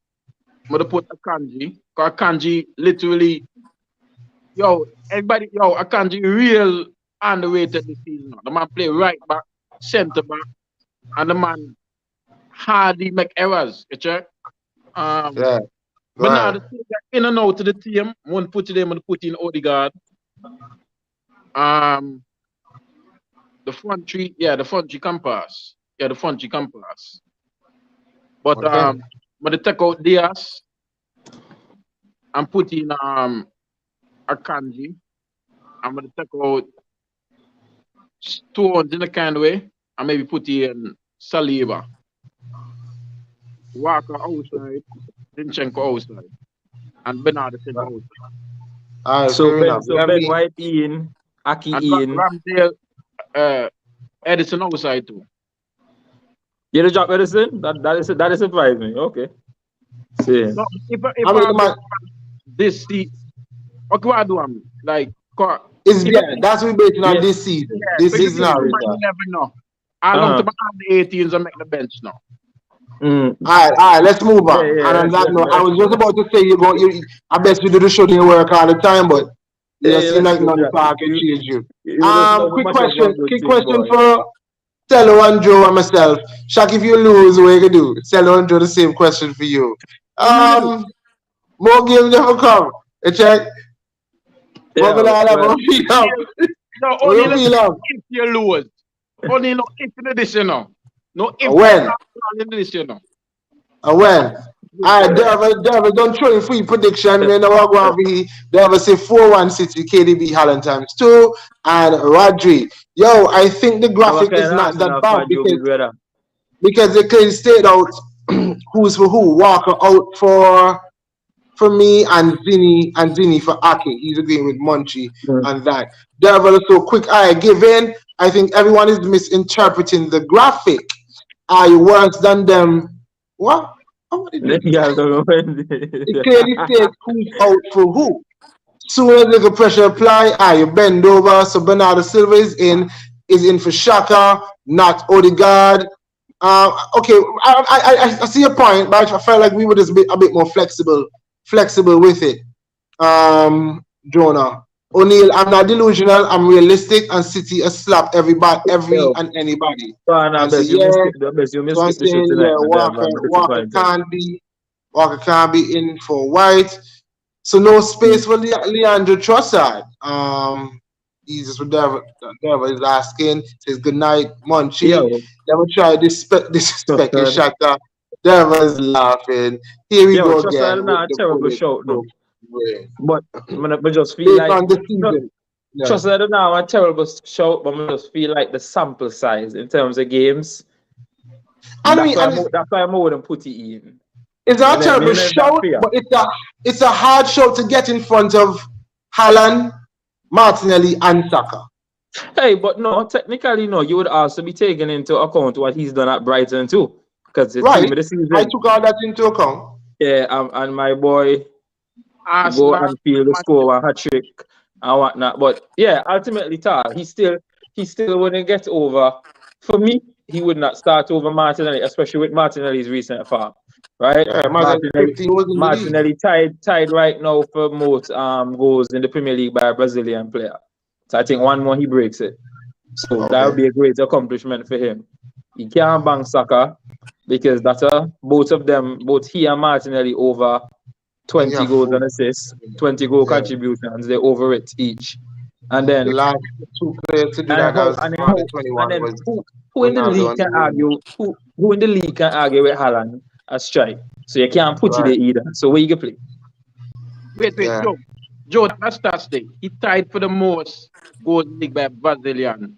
but put Akanji. Because Akanji literally, Akanji real underrated this season. The man play right back, center back, and the man hardly make errors. You check? Yeah, But now right. the thing that in and out to the team, one put it in and put in Odegaard. The front three, the front three compass. Yeah, the front three compass. But Okay. but they take out Diaz and put in Akanji. I'm gonna take out Stones in a kind of way, and maybe put in Saliba. Walker outside, Zinchenko outside, and Bernardo Silva outside. All right, So fair Ben, enough. so Ben White in, Aki And in. Ramsdale, Edison outside too. You the drop Edison? That is surprised me. Okay. See. No, if I mean, man, this season, what do I do? Like, that's what we're basing on this season. This because season, already. you never know. I long to the 18s and make the bench now. All right, let's move on. And on that note, I was just about to say I bet you do the show didn't work all the time, but you seem like none of the talk can change you. Quick question for Cello and Joe and myself. Shaq, if you lose, what you gonna do? Cello and Joe, the same question for you. More games never come. You check. What will I have? No, only if you lose. Only no if in this, you know. No if when? In this, you know. When? All right, Derva, don't throw in free prediction. We know what going to be. Derva say 4-1 City, KDB, Haaland times 2, and Rodri. Yo, I think the graphic is not that bad because they can state out who's for who. Walker out for me and Zinni for Ake. He's agreeing with Munchie and that. Derva, so quick eye given. I think everyone is misinterpreting the graphic. Are you worse than them? What? It clearly states who's out for who. Soon as the pressure apply, you bend over. So Bernardo Silva is in for Xhaka, not Odegaard. Okay, I see your point, but I felt like we were just a bit more flexible with it. Jonah. O'Neal, I'm not delusional. I'm realistic, and City a slap every Yo, and anybody. nah, And so best you yeah, miss the best you miss so I'm the show saying tonight, yeah, man. Damn, man, I'm Walker disappointed. can't be in for White. So no space for Leandro Trossard. He's just whatever is asking. Says good night, Munchie. Yo, Never try disrespect your Trossard. shatter. Devil is laughing. Here we Yo, go again Trossard with not a the terrible bullet shout, no. brain. But I just feel Based like on the season. Yeah. Trossard now a terrible shout, but I just feel like the sample size in terms of games. That's why I wouldn't put it in. It's not a terrible shout, but it's a hard shout to get in front of Haaland, Martinelli, and Saka. Hey, but no, technically no. You would also be taking into account what he's done at Brighton too, because the team of the season. I took all that into account. Yeah, and my boy go and feel the score and hat trick and whatnot. But yeah, ultimately, he still wouldn't get over. For me, he would not start over Martinelli, especially with Martinelli's recent form, right? Yeah, Martinelli tied right now for most goals in the Premier League by a Brazilian player. So I think one more he breaks it. So that would be a great accomplishment for him. He can't bang Saka because that's both he and Martinelli over 20 goals and assists, 20 goal contributions. They over it each. And then the last two players to do that. Who in the league can argue? Who in the league can argue with Haaland as strike? So you can't put it there either. So where you can play? Wait, Joe, that's Thursday. He tied for the most goals in the league by a Brazilian.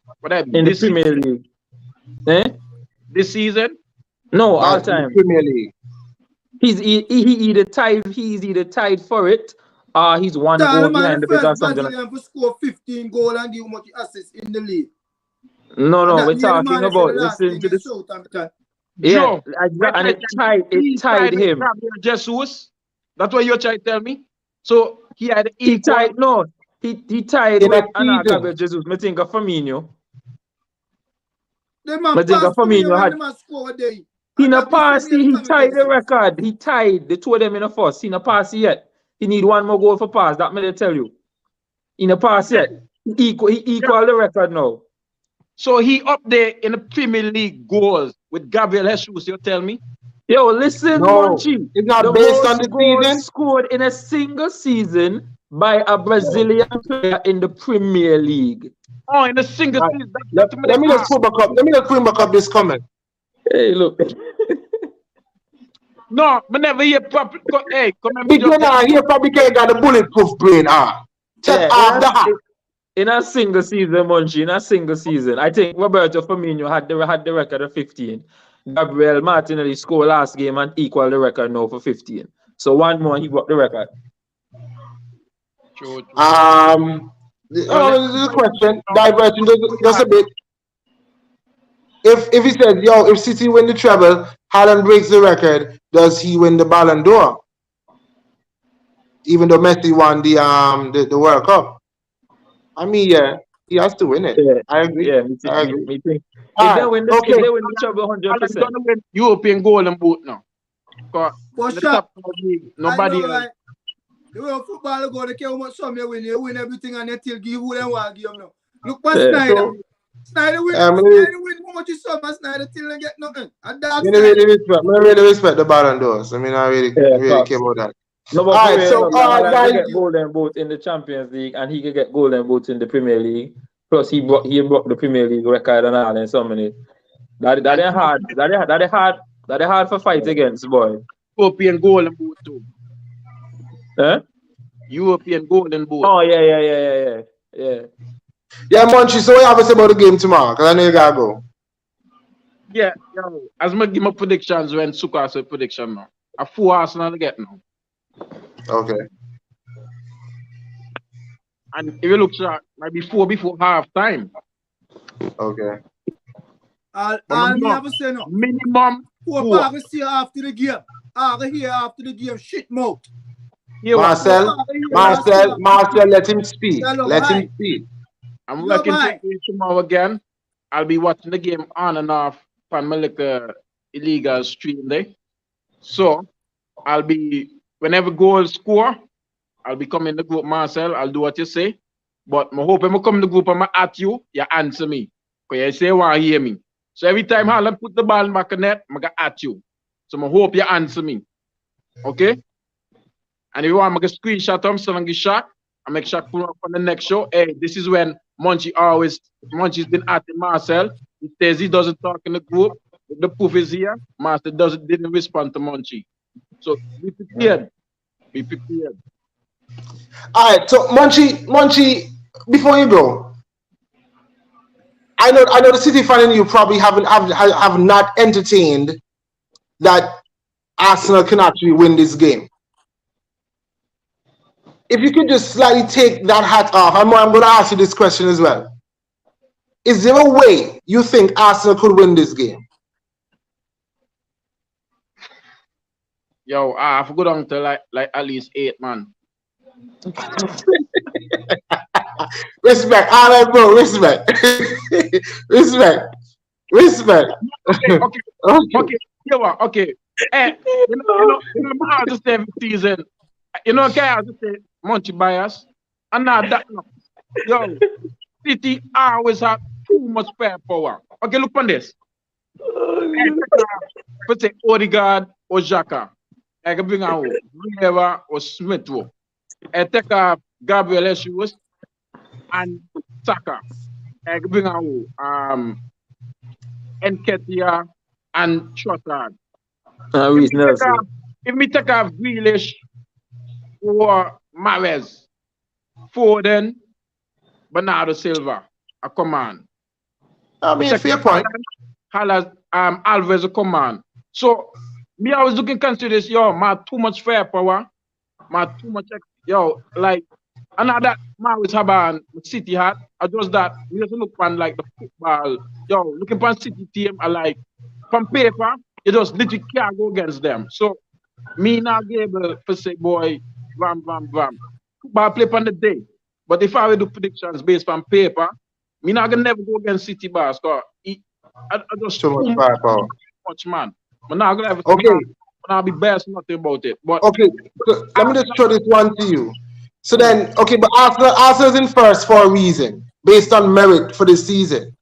In the Premier League. Eh? This season? No, all time. Premier League. He's either tied for it, or he's one goal behind the bit or something. Brazilian for score 15 goals and give much assists in the league. No, we're talking about listen to this. Yeah, and it tied him. Jesus, that's what you're trying to tell me. So he had he tied with Gabriel Jesus. I think of Firmino. I think of Firmino had. In a pass, he tied the record. He tied the two of them in a first. In a pass yet. He need one more goal for pass. That may tell you. In a pass yet. He equal the record now. So he up there in the Premier League goals with Gabriel Jesus, you tell me? Yo, listen, Monchi. It's not based on the season. Scored in a single season by a Brazilian player in the Premier League. Oh, in a single season. Let me just bring back up this comment. Hey, look. No, I never hear proper. Hey, come on. Here probably got a bulletproof brain. In a single season, Munchi, in a single season, I think Roberto Firmino had the record of 15. Gabriel Martinelli scored last game and equal the record now for 15. So one more, he got the record. The question, diverting just a bit. If he says, if City win the treble, Haaland breaks the record, does he win the Ballon d'Or? Even though Messi won the World Cup. I mean, yeah, he has to win it. Yeah, I agree. Yeah, me think. If they win the treble 100%. Gonna win European Golden Boot now. For sure. Nobody. The way football go, they care how much some you win everything and they still give who they want to give them now. Look what Snyder. Snyder win how much is some and Snyder still get nothing. I really respect the Ballon d'Or. So I mean, I really care about that. No, but guys, get Golden Boot in the Champions League and he could get Golden Boot in the Premier League. Plus he broke the Premier League record and all and so many. That is hard. That is hard for fight against, boy. European Golden Boot too. European Golden Boot. Oh yeah. Yeah, Munchi, so what you have to say about the game tomorrow? Because I know you gotta go. Yeah. As I give my predictions when Suka said prediction now. A 4 Arsenal get now. Okay. And if you look sharp, maybe 4 before half time. Okay. I'll never say no. Minimum 4 hours here after the game. Here after the game, shit mouth. Marcel, let him speak. Let him speak. I'm working tomorrow again. I'll be watching the game on and off from my illegal stream there. So I'll be whenever goals score, I'll be coming in the group, Marcel. I'll do what you say. But I hope when I come in the group and I at you, you answer me. Because you say you want to hear me. So every time Haaland put the ball in back of net, I'm going to at you. So I hope you answer me. Okay? And if you want to make a screenshot of him, give Shaq, I make Shaq put up on the next show. Hey, this is when Munchie's been at Marcel. He says he doesn't talk in the group. The proof is here. Marcel didn't respond to Munchie. So be prepared. Be prepared. All right, so Munchie, before you go, I know the City fan in you probably have not entertained that Arsenal can actually win this game. If you could just slightly take that hat off, I'm going to ask you this question as well. Is there a way you think Arsenal could win this game? Yo, I have to go down to like at least 8, man. Respect, all right, bro. Respect. Respect. Okay. Hey, you know, I just say every season. You know, okay, I just say Munchie bias. And now that, yo, City always have too much firepower. Okay, look on this. Let's say Odegaard or Xhaka. I can bring out Riera or Smith. I take Gabriel Jesus and Saka. I can bring out Nketiah and Trossard. If me take off Grealish or Mahrez, Foden, Bernardo Silva, a command. I mean, fair point. Alvarez a command. So me I was looking consider this, yo, my too much firepower, my too much, yo, like another man with have City hat. I just that we just look on like the football, yo, looking for City team, I like from paper, you just literally can't go against them. So me not be able to say, boy, bam. Football play on the day. But if I will do predictions based on paper, me not gonna never go against City bars because I just too much firepower. Much man. I'm not gonna have okay. I'll be best nothing about it. But okay, so let me just throw this one to you. So then, okay, but Arsenal's in first for a reason, based on merit for this season.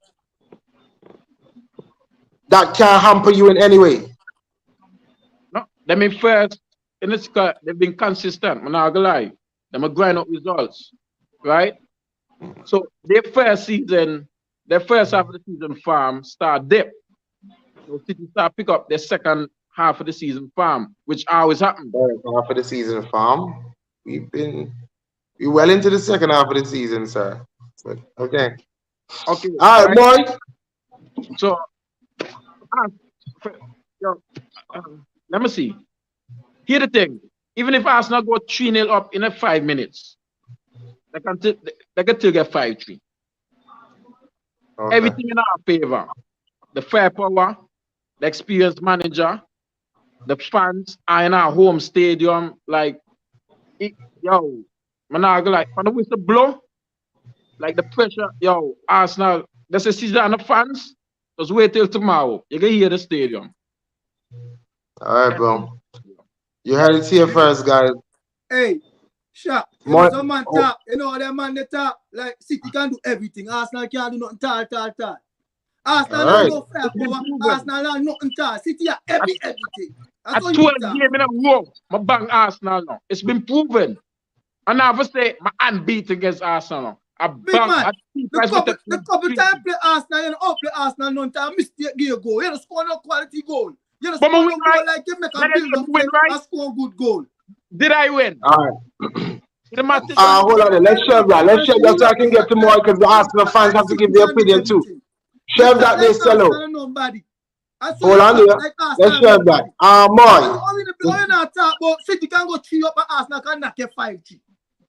That can't hamper you in any way. No, they mean first in this they've been consistent. I'm not gonna lie. They're grind up results, right? So their first half of the season farm start dip. So City start pick up their second half of the season farm, which always happens. Half of the season farm. We're well into the second half of the season, sir. But, okay. Okay. All right, boy. So, let me see. Here the thing. Even if Arsenal go 3-0 up in 5 minutes, they can still get 5-3. Okay. Everything in our favor. The firepower, the experienced manager, the fans are in our home stadium. Like, yo, man, like, when the whistle blow, like the pressure, yo, Arsenal, there's a season on the fans. Just wait till tomorrow. You can hear the stadium. All right, bro. You heard it here first, guys. Hey, Shaq, some man talk, you know, that man they talk, like City can do everything. Arsenal can't do nothing, tal. Arsenal don't go fair power. Arsenal don't nothing, tal. City are everything. At 12 games in a row, my bang Arsenal now. It's been proven. And I have to say, my unbeaten against Arsenal. The couple times play Arsenal, you know, play Arsenal, none time mistake give a goal. You know, score no quality goal. You know, score no goal like you make a build up and score a good goal. Did I win? All right. Hold on. Let's shove that. Let's shove that so I can get to more because the Arsenal fans have to give their opinion too. Shove that, they sell out. Hold on there. Let's shove that. More. Only the player not talk about City can go 3 up and Arsenal can knock it 5-3.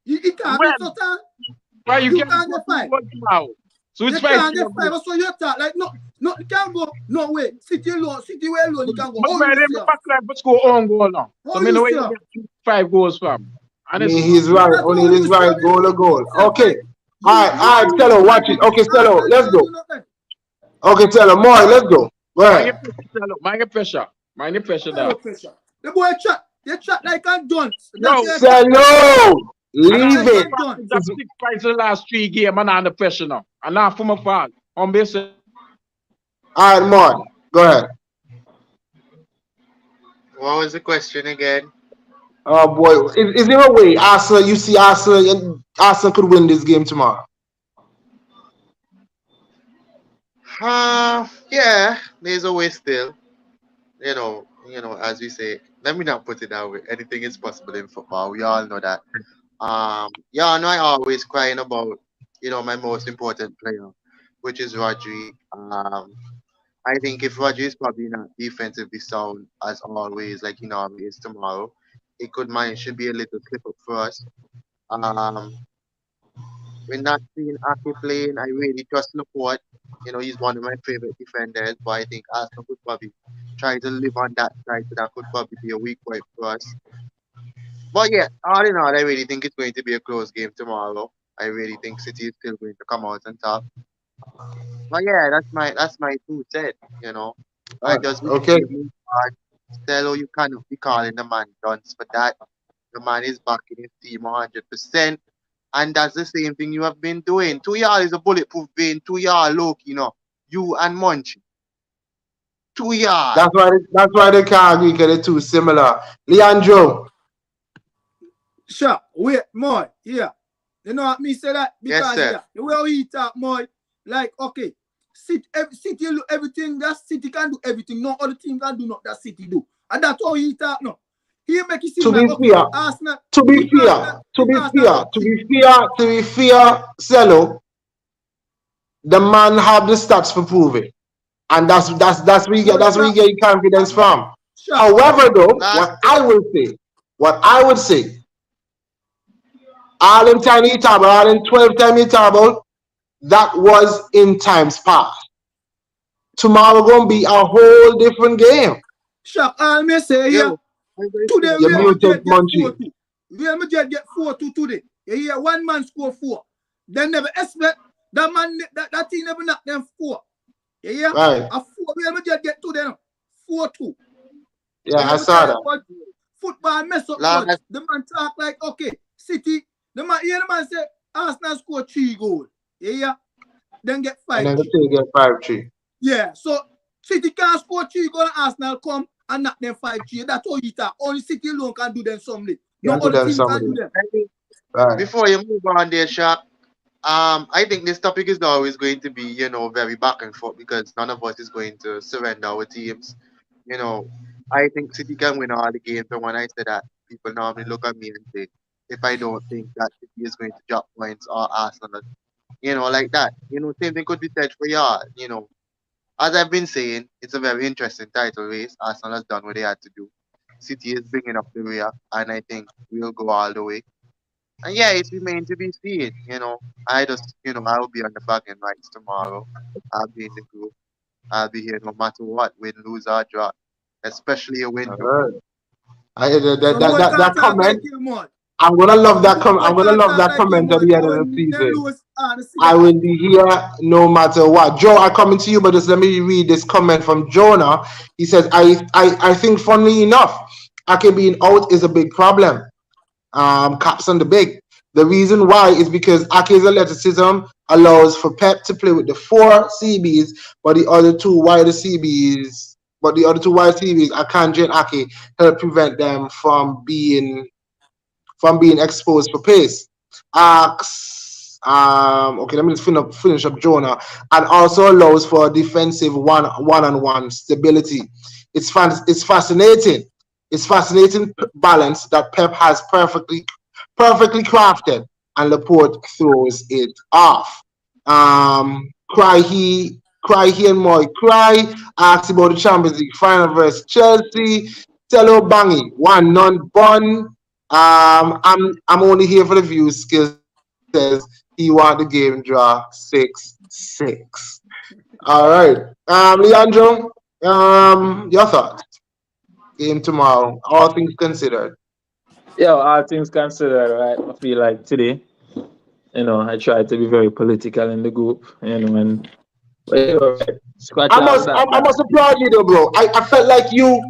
You can't get so time. Why you can't get 5? So it's 5. You can't get 5. So you talk like no, you can't go. No way. City alone. You can go. But score own goal now. So I mean the way you get 5 goals from. And he's right. Only he's right. Goal. Okay. All right, Stella, watch it. Okay, Stella, let's go. Okay, Stella, more. Let's go. Right. Mind pressure now. The boy chat. They chat like a dunce. Stella. Leave it. That's 6 points in the last 3 games and under pressure now. And now for my fall. On base. All right, Mark. Go ahead. What was the question again? Oh boy, is there a way Arsenal? You see Arsenal could win this game tomorrow? Yeah, there's a way still. You know, as we say, let me not put it that way. Anything is possible in football. We all know that. Yeah, I know I always crying about, my most important player, which is Rodri. I think if Rodri is probably not defensively sound as always, like he normally is tomorrow, should be a little slip up for us. We're not seeing Ake playing. I really trust Laporte. He's one of my favorite defenders, but I think Arsenal could probably try to live on that side, so that could probably be a weak point for us. But yeah, all in all, I really think it's going to be a close game tomorrow. I really think City is still going to come out on top. But yeah, that's my 2 cents. I just okay. Stella, you cannot be calling the man dunce for that. The man is back in his team 100%. And that's the same thing you have been doing. 2 yards is a bulletproof vein. 2 yards low, you and Munchie. 2 yards. That's why they can't agree because they're too similar. Leandro. Sure. Wait, more. Yeah. You know what me say that? Because yes, sir. Yeah, the way we talk more, like, okay, City do everything. That City can do everything. No other team can do not that City do. And that's how he talk now. He make it seem like, okay, Arsenal. To be fair, Cello, the man have the stats for proving. And that's where you get your confidence from. Sure. However, though, what I would say, all in tiny table, all in 12 tiny table, that was in times past. Tomorrow gonna be a whole different game. Sure, I'll me say here. Today we Real Madrid get 4-2 today. You hear one man score 4. They never expect that man that team never knock them 4. You hear? Right. A 4 Real Madrid get today now. 4-2. Yeah, I saw that. Football mess up. The man talk like, okay, City. The man say Arsenal score 3 goals. Yeah. Then get 5. And then they get 5-3. Yeah. So City can't score 3 goals and Arsenal come and knock them 5-3. That's all you talk. Only City alone can do them something. No other team can do them. Right. Before you move on there, Shaq, I think this topic is always going to be, very back and forth because none of us is going to surrender our teams. I think City can win all the games, and when I say that, people normally look at me and say, if I don't think that City is going to drop points or Arsenal, like that. Same thing could be said for y'all. As I've been saying, it's a very interesting title race. Arsenal has done what they had to do. City is bringing up the rear, and I think we'll go all the way. And yeah, it's remains to be seen. I just, I will be on the back end rights tomorrow. I'll be in the group. I'll be here no matter what, win, lose, or draw. Especially a win. That comment. I'm gonna love that comment. I'm gonna love that comment at the end of the season. I will be here no matter what. Joe, I come to you, but just let me read this comment from Jonah. He says, I think funnily enough, Ake being out is a big problem. Caps on the big. The reason why is because Ake's athleticism allows for Pep to play with the 4 CBs, but the other 2 wide CBs, Akanji and Ake, help prevent them from being exposed for pace. Okay, let me just finish up Jonah. And also allows for defensive one-on-one stability. It's fascinating. It's fascinating balance that Pep has perfectly crafted, and Laporte throws it off. Cry here and more. Cry asks about the Champions League final versus Chelsea. Tello Bangi 1-0 bun. I'm only here for the views. Skills says he want the game draw 6-6. All right, Leandro, your thoughts? Game tomorrow, all things considered. Yeah, all things considered, right? I feel like today, I try to be very political in the group, and I must applaud you though, bro. I felt like you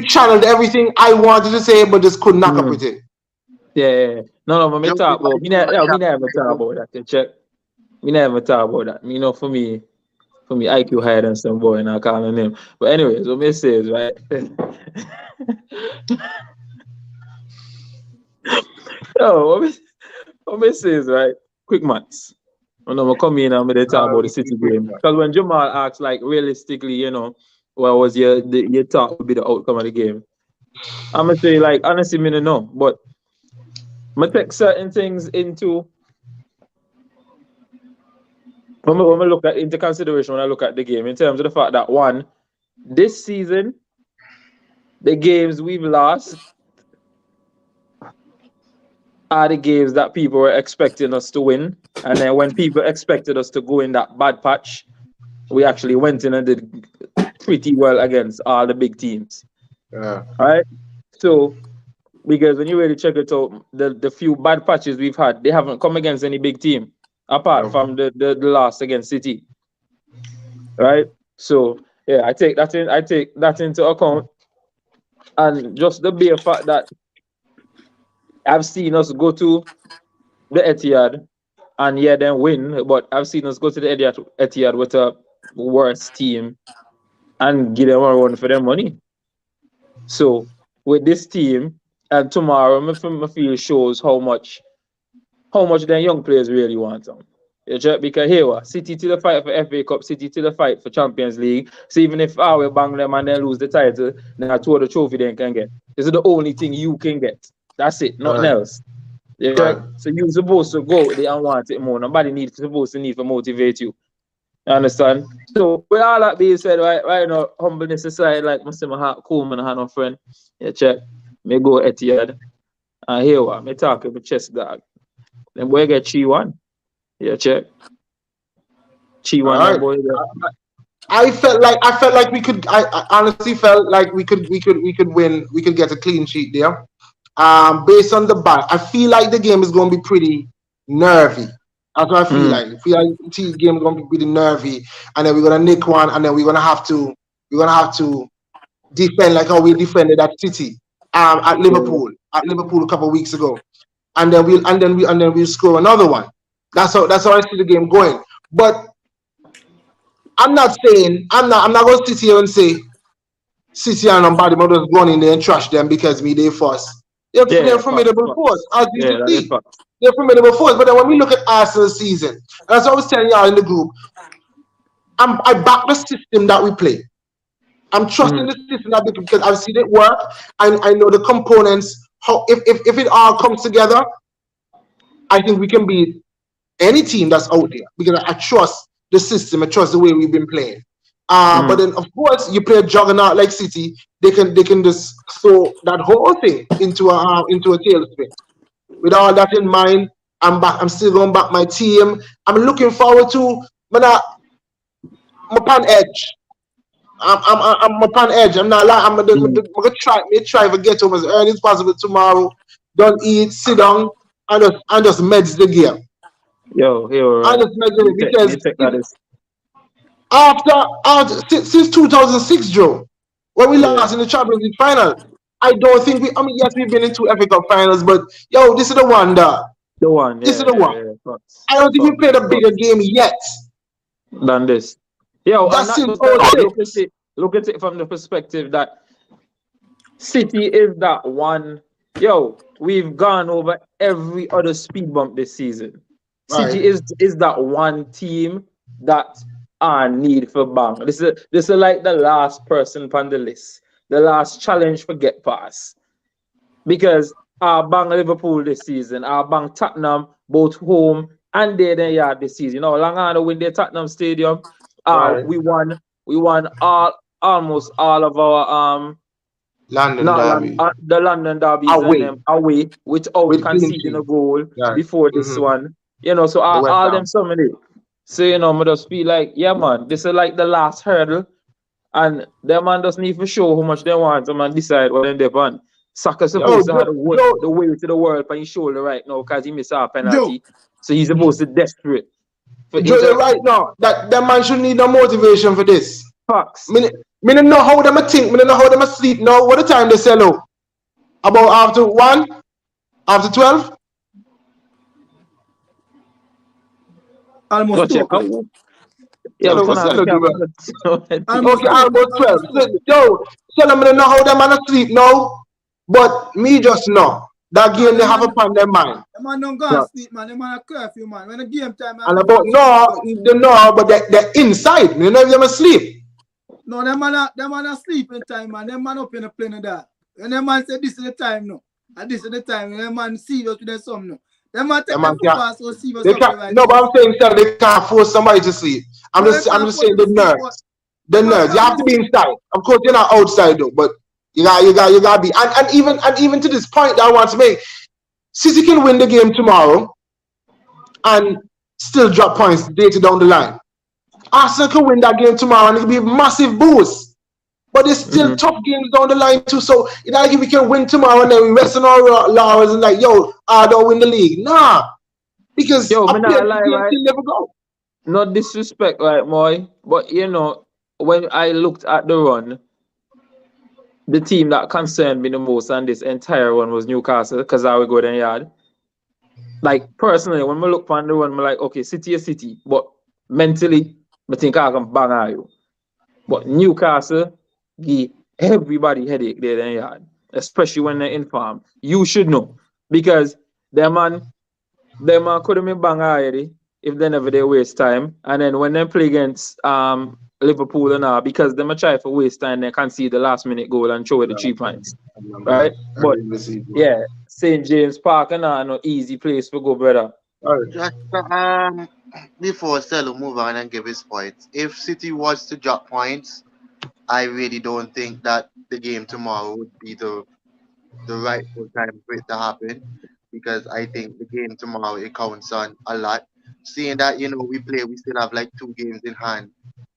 channeled everything I wanted to say, but just couldn't knock up with it. Yeah. No, but me Yo, talk about me never talk about that. You check. Me never talk about that. You know, for me IQ higher than some boy and I call him name. But anyways, what me say is right. Yo, what me say is right. Quick maths. When I'm come in and me they talk about the City game. Because when Jamal asks like realistically, you know, what was your thought would be the outcome of the game? I'm gonna say like honestly, me don't know, but I take certain things into when we look at into consideration when I look at the game in terms of the fact that one, this season, the games we've lost are the games that people were expecting us to win, and then when people expected us to go in that bad patch, we actually went in and did pretty well against all the big teams. Yeah. Right? So, because when you really check it out, the few bad patches we've had, they haven't come against any big team apart from the loss against City. Right? So, yeah, I take that into account, and just the bare fact that I've seen us go to the Etihad and then win, but I've seen us go to the Etihad with a worse team and give them a run for their money. So with this team, and tomorrow, I feel shows how much their young players really want them. Because here, City to the fight for FA Cup, City to the fight for Champions League. So even if I will bang them and then lose the title, then I told the trophy they can get. This is the only thing you can get. That's it, nothing else. Yeah. Right. So you're supposed to go they don't want it more. Nobody supposed to need to motivate you. You understand? So with all that being said, right now, humbleness aside, like I say, my heart cool, man, I have no friend. Yeah, check. Me go Etihad. And here what? Me talk with chest dog. Then boy get 3-1. Yeah, check. 3-1 Right. boy. I felt like we could. I honestly felt like we could win. We could get a clean sheet there. Based on the back, I feel like the game is going to be pretty nervy. That's what I feel like. I feel like the game is going to be pretty nervy, and then we're going to nick one, and then we're going to have to defend like how we defended at City, at Liverpool a couple of weeks ago, and then we'll score another one. That's how I see the game going. But I'm not going to sit here and say City and nobody might just go in there and trash them because they first. They're formidable force, as you can see. They're formidable force. But then when we look at Arsenal's season, as I was telling y'all in the group, I back the system that we play. I'm trusting the system that we play because I've seen it work. I know the components. How if it all comes together, I think we can beat any team that's out there because I trust the system. I trust the way we've been playing. But then, of course, you play a juggernaut like City, they can just throw that whole thing into a tailspin. With all that in mind, I'm back. I'm still going back my team. I'm looking forward to my pan edge. I'm pan edge. I'm not like I'm gonna try to get home as early as possible tomorrow. Don't eat, sit down, and just meds the gear. Yo, and just meds the because. Since 2006, Joe, when we lost in the Champions League final, I don't think yes, we've been in 2 FA Cup finals, but yo, this is the one, This is the one. I don't think we played a bigger game yet than this. Yo, that's look at it from the perspective that City is that one. Yo, we've gone over every other speed bump this season. Right. City is that one team that need for bang. This is like the last person on the list, the last challenge for get pass. Because our bang Liverpool this season, our bang Tottenham, both home and their yard this season. You know, long on to win the Tottenham Stadium. Right. We won almost all of our the London derbies away without conceding a goal before this one. You know, so all them so many. So, you know, I just feel like, yeah, man, this is like the last hurdle. And them man just need to show how much they want and decide what they're on. Saka's supposed to have the way to the world on his shoulder right now because he missed our penalty. So he's supposed to desperate. You're right now. That man should need no motivation for this. Facts. Me don't know how them think. Me don't know how them sleep now. What the time they sell out? About after 1? After 12? Almost 2 o'clock. Yeah, Tell turn us, on tell us, the Almost okay, 2 o'clock. almost 12. Almost 2 o'clock. Yo, tell them I don't know how them are asleep now, but me just know that game they have upon their mind. The man don't go and sleep, man. The man a curfew, man. When the game time, And about no, but they're inside. You know if them asleep. No, them man a sleeping time, man. Them man up in the plane that. And them man say this is the time no. And this is the time. And them man serious with their some no. Them man take them football so serious. They can't, right, no, but I'm saying sir, they can't force somebody to sleep. I'm just saying the nerves. The nerves. You have to be inside. Of course, you're not outside though, but you gotta be. And even to this point that I want to make, City can win the game tomorrow and still drop points later down the line. Arsenal can win that game tomorrow and it'll be a massive boost. But there's still tough games down the line too. So it's not like we can win tomorrow and then we rest on our laurels and like, yo, I don't win the league. Nah. Because yo, me not lie, right? Never go. No disrespect, right, Moy. But you know, when I looked at the run, the team that concerned me the most on this entire run was Newcastle, because I would go there yard. Like personally, when I look on the run, I'm like, okay, City is City, but mentally, I think I can bang at you. But Newcastle give everybody headache there in yard, especially when they're in farm. You should know, because them man could have been bang already if they never they waste time. And then when they play against Liverpool and all, because them a try for waste time, they can see the last minute goal and show it the 3 points. Right? But yeah, St. James Park and all, no easy place for go, brother. Just before Selo move on and give his points, if City was to drop points, I really don't think that the game tomorrow would be the rightful time for it to happen, because I think the game tomorrow it counts on a lot. Seeing that, you know, we still have like 2 games in hand.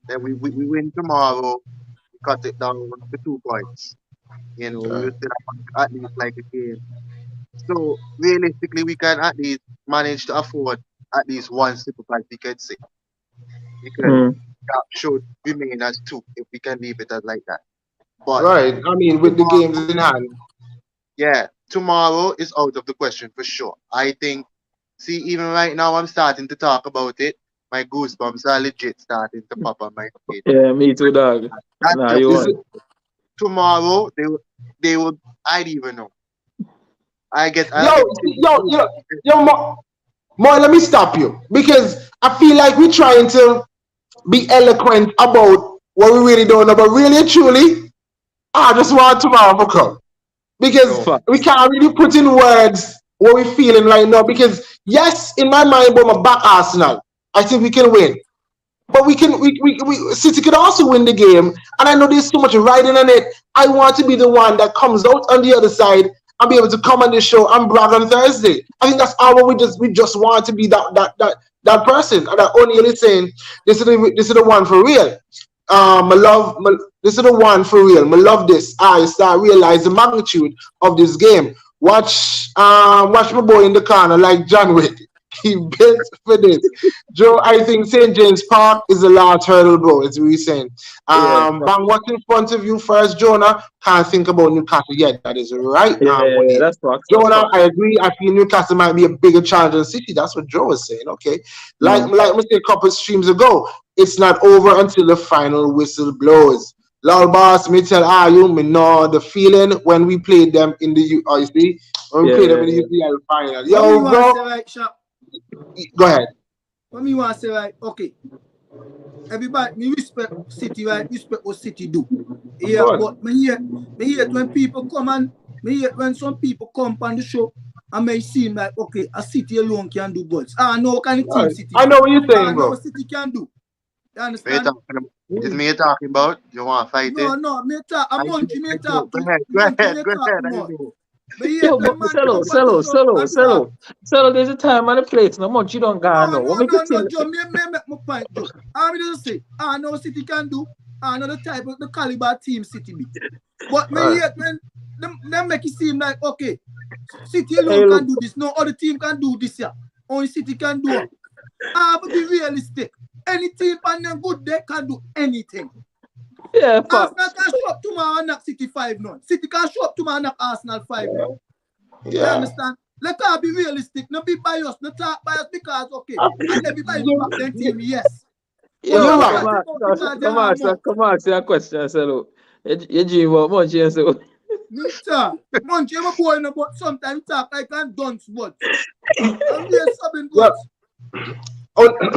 Then we win tomorrow, we cut it down to 2 points. You know, we will still have at least like a game. So realistically, we can at least manage to afford at least 1 Super Five, we can say. Because that should remain as 2 if we can leave it as like that. But right, I mean, with the games in hand. Yeah, tomorrow is out of the question for sure. I think, see, even right now I'm starting to talk about it. My goosebumps are legit starting to pop on my face. Yeah, me too, dog. Nah, tomorrow, they will, I don't even know. Mo, let me stop you, because I feel like we're trying to be eloquent about what we really don't know, but really and truly, I just want tomorrow to come, because we can't really put in words what we're feeling right now. Because yes, in my mind, but my back Arsenal, I think we can win, but City could also win the game, and I know there's so much riding on it. I want to be the one that comes out on the other side and be able to come on this show and brag on Thursday. I think that's all we just want to be that person. And that O'Neal is saying this is the one for real. This is the one for real. I love this. I start realize the magnitude of this game. Watch my boy in the corner like John Wick. He built for this. Joe, I think St. James Park is the last hurdle, bro. It's what he's saying. Bang, what's in front of you first, Jonah? Can't think about Newcastle yet. That is right. That's facts. Jonah, I agree. I feel Newcastle might be a bigger challenge than City. That's what Joe was saying. Okay. Like we said a couple of streams ago, it's not over until the final whistle blows. Lol boss, me tell you, me know the feeling when we played them in the when we played them in the UCL final. Yo, bro. Go ahead. What me want to say, right? Okay. Everybody, me respect City, right? Respect what City do. Yeah, but me hear when people come and when some people come on the show and may seem like, okay, a City alone can do goals. I know what kind of team City. I know what you're saying, bro. I know what City can do. You understand? Is me talking about? You want to fight it? No, me talk. I'm on to me talk. Go ahead. Yo, but Selo, there's a time and a place. No much you don't got no. No, Joe, me make my point, Joe. I'm just say, I know City can do. I know the type of the caliber team City be. But me yet when them make it seem like, okay, City alone can do this. No other team can do this here. Only City can do it. I have to be realistic. Any team on a good day can do anything. Yeah, Arsenal can show up tomorrow and knock City 5-0. City can show up tomorrow and knock Arsenal 5-0. You understand? Let her be realistic. Not be biased. Not talk biased because okay. And everybody go back then team, yes. Yo, Come on, say a question. Say, look, you dream about much, yes, so. Mr. Munch, I'm a boy, but sometimes talk like I'm dunce, but I'm here subbing, but.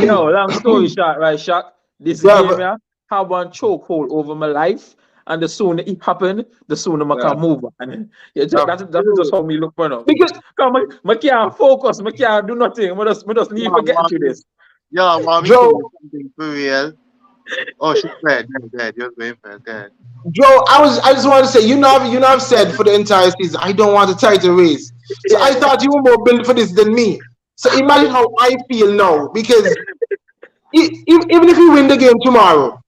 Yo, long story short, right, Shaq? This game here have one chokehold over my life, and the sooner it happen, the sooner I can move on. Yeah, that is just how me look for now. Because I can't focus, I can't do nothing. I just need to get to this. Yeah, mommy, something for real. Oh, she's dead. You're going for dead. Joe, I just want to say, you know, I've said for the entire season, I don't want a title race. So I thought you were more built for this than me. So imagine how I feel now, because even if we win the game tomorrow,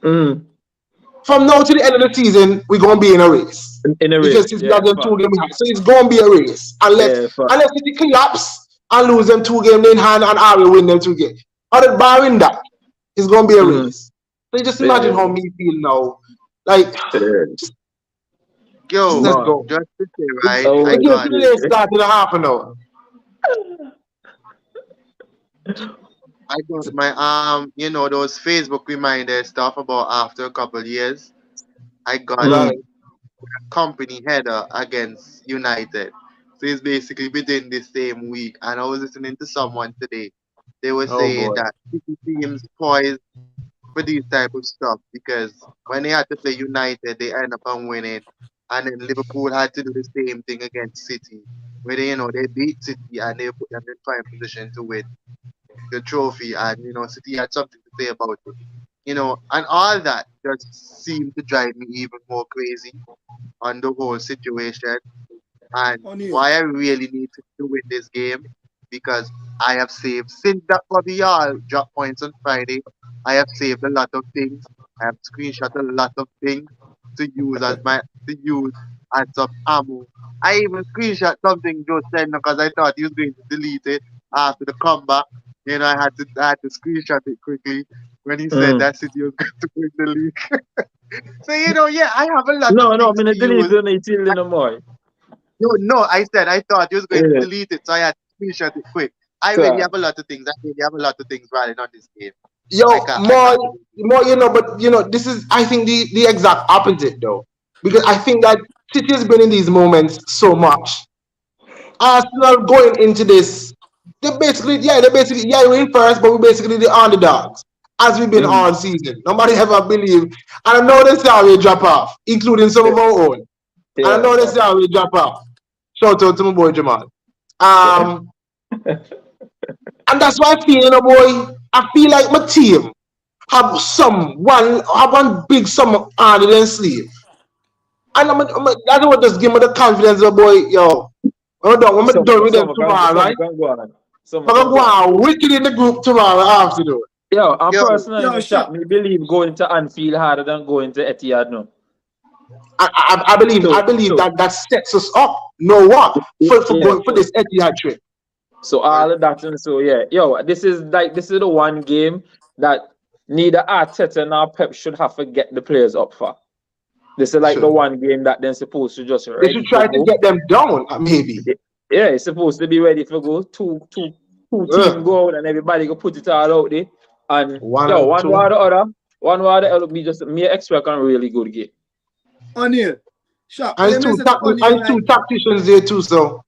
from now to the end of the season, we're gonna be in a race. Because it's not them 2 games, so it's gonna be a race unless it collapse and lose them 2 games in hand and I will win them 2 games. Other barring that, it's gonna be a race. So you just imagine how me feel now. Like, yo, let's go. Just to say, right? The game today started in half an hour. I got my those Facebook reminder stuff about after a couple of years. I got a company header against United. So it's basically within the same week. And I was listening to someone today. They were saying that City teams poised for these type of stuff because when they had to play United, they end up on winning. And then Liverpool had to do the same thing against City, where they beat City and they put them in prime position to win the trophy. And City had something to say about it. And all that just seemed to drive me even more crazy on the whole situation. And why I really need to win this game, because I have saved since that Bobby all dropped points on Friday. I have saved a lot of things. I have screenshot a lot of things to use as some ammo. I even screenshot something Joe said because I thought he was going to delete it after the comeback. I had to screenshot it quickly when he said that City was going to win the league. So I have a lot. No, I'm gonna delete it no more. No, I thought he was going to delete it, so I had to screenshot it quick. I really have a lot of things. Riding on this game. Yo, more, but this is, I think, the exact opposite though, because I think that City has been in these moments so much. Arsenal going into this, they're basically we're in first, but we're basically the underdogs as we've been all season. Nobody ever believed, and I know this how we drop off, including some of our own. And I know this how we drop off. Shout out to my boy Jamal. And that's why I feel, boy. I feel like my team have one big sum harder than sleeve. And that's what just give me the confidence, boy. Yo, when I'm done with them tomorrow, right? I'm going to go out wicked in the group tomorrow afternoon. Yo, I'm personally shocked. Me believe going to Anfield harder than going to Etihad now. I believe that sets us up. For this Etihad trip. So all of that, and so this is the one game that neither Arteta nor Pep should have to get the players up for. This is the one game that they're supposed to just ready. They should try to get them down, maybe. Yeah, it's supposed to be ready for go. Two teams go out and everybody go put it all out there. And one or the other will be just me expect a really good game. O'Neal. And two tacticians there too, so.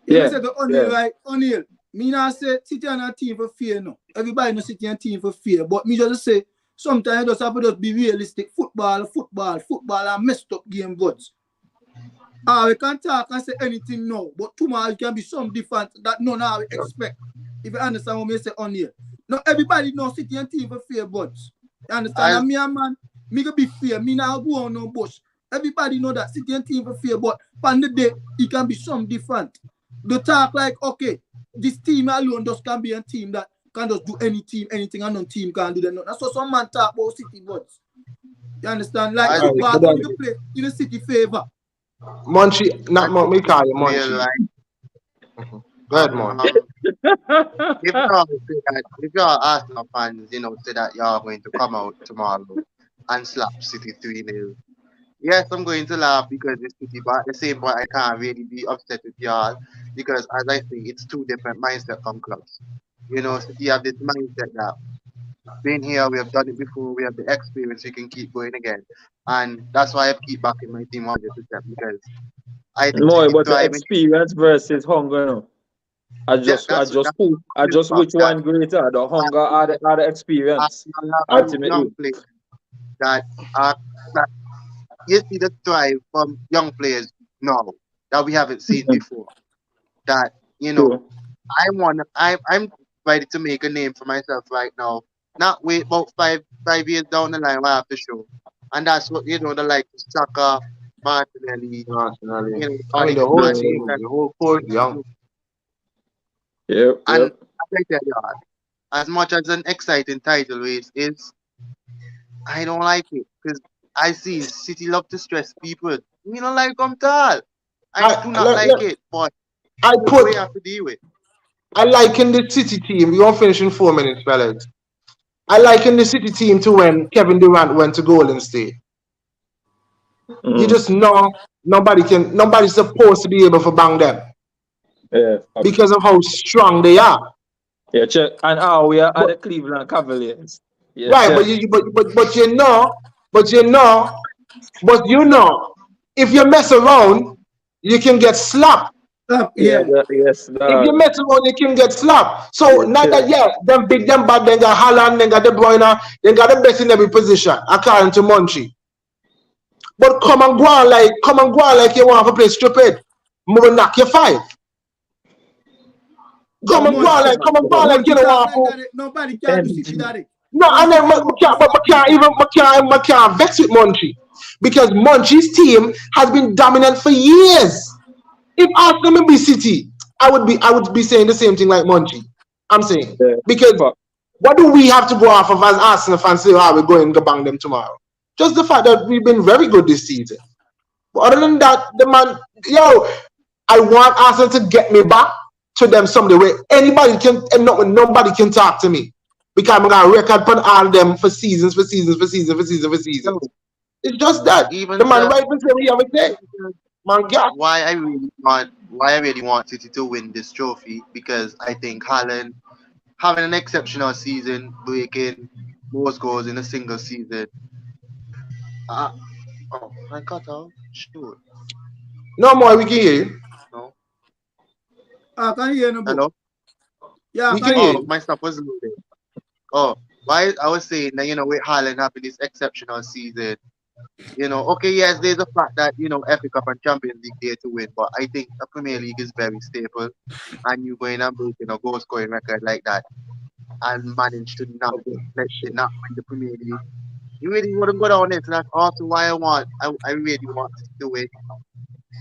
You said the O'Neal, right? O'Neal, me not say City and a team for fear, no. Everybody knows City and team for fear, but me just say sometimes you just have to just be realistic. Football, and messed up game gods. We can talk and say anything now, but tomorrow it can be some different that none of we expect. If you understand what me say O'Neal. Not everybody knows City and team for fear, buds. You understand? And me and man, me can be fear. Me now go on no bush. Everybody know that City and team for fear, but on the day it can be some different. They talk like, okay, this team alone just can be a team that can just do anything, and no team can do that. That's what some man talk about City buds. You understand? Like football you play in the City favor. Munchie, not me call you Munchie. Go ahead, man. If y'all Arsenal fans, say that y'all going to come out tomorrow and slap City 3-0, Yes, I'm going to laugh because it's City, but at the same point, I can't really be upset with y'all because, as I say, it's two different mindset from clubs. City have this mindset that been here, we have done it before, we have the experience, we can keep going again, and that's why I keep backing my team 100% because I think No, City but the thrive in. experience versus hunger, no. I Yeah, just, I that's just, that's I the just fact which that one greater, the hunger or the experience, Arsenal have these young ultimately. players that are that you see the thrive from young players now that we haven't seen Mhm. before. That you know True. I'm ready to make a name for myself right now. Not wait about five years down the line I have to show. And that's what the like Saka, Martinelli, Martinelli. I mean, the whole Odegaard, team, and the whole core is young. Yep, and yep. as I tell you, as much as an exciting title race is, I don't like it because I see City love to stress people. Me don't like them at all. I I, do not look, like look, it, but I this is what we put, have to deal with. I liken the City team. We won't finish in 4 minutes, fellas. I liken the City team to when Kevin Durant went to Golden State. You Mm. just know nobody's supposed to be able to bang them Yeah. because of how strong they are. Yeah, check. And we are at But the Cleveland Cavaliers. Yeah, right, check. but you know, if you mess around, you can get slapped. Yeah, Yeah. yes, If you dog. mess around, you can get slapped. So Yeah, not check. that them big, them bad, then got Haaland, then got De Bruyne, then got the best in every position, according to Munchie. But come and go on like you want to play stupid. I'm gonna knock you five. But Come and go on like you Monty don't talk want like to. that. Nobody can do City MG. that. No, and Monty then come up and slap people. I can't vex with Munchie because Munchie's team has been dominant for years. If Arsenal be City, I would be saying the same thing like Munchie. I'm saying Yeah. because Fuck. what do we have to go off of as Arsenal fans? Say, we're going to bang them tomorrow. Just the fact that we've been very good this season. But other than that, the man, I want Arsenal to get me back to them someday where nobody can talk to me because I'm gonna record put all them for seasons. So, It's just that the even man to right and say we have a day. Man, God. why I really want City to win this trophy because I think Haaland having an exceptional season, breaking most goals in a single season. Uh, oh, I cut off. Shoot. No more, we can hear you. No. I can hear no book. Hello. Yeah, I We can can hear hear Oh, you. you. my stuff was loaded. Oh, why I was saying that with Haaland having this exceptional season. Okay, yes, there's a fact that FA Cup and Champions League there to win, but I think the Premier League is very stable, and you going and breaking a goal scoring record like that and manage to not, let's say, not win the Premier League. You really wouldn't go down there, so that's also why I really want to do it.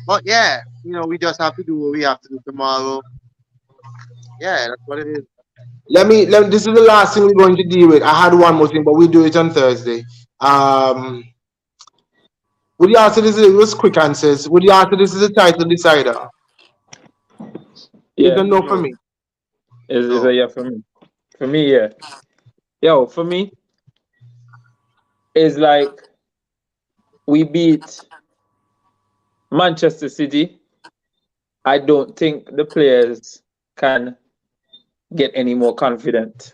But yeah, we just have to do what we have to do tomorrow. Yeah, that's what it is. This is the last thing we're going to deal with. I had one more thing, but we'll do it on Thursday. Would you answer this? It was quick answers. Would you answer this is a title decider? It's Yeah. a no for No, me. Is no. a yeah for me. For me, yeah. Yo, for me, it's like we beat Manchester City. I don't think the players can get any more confident.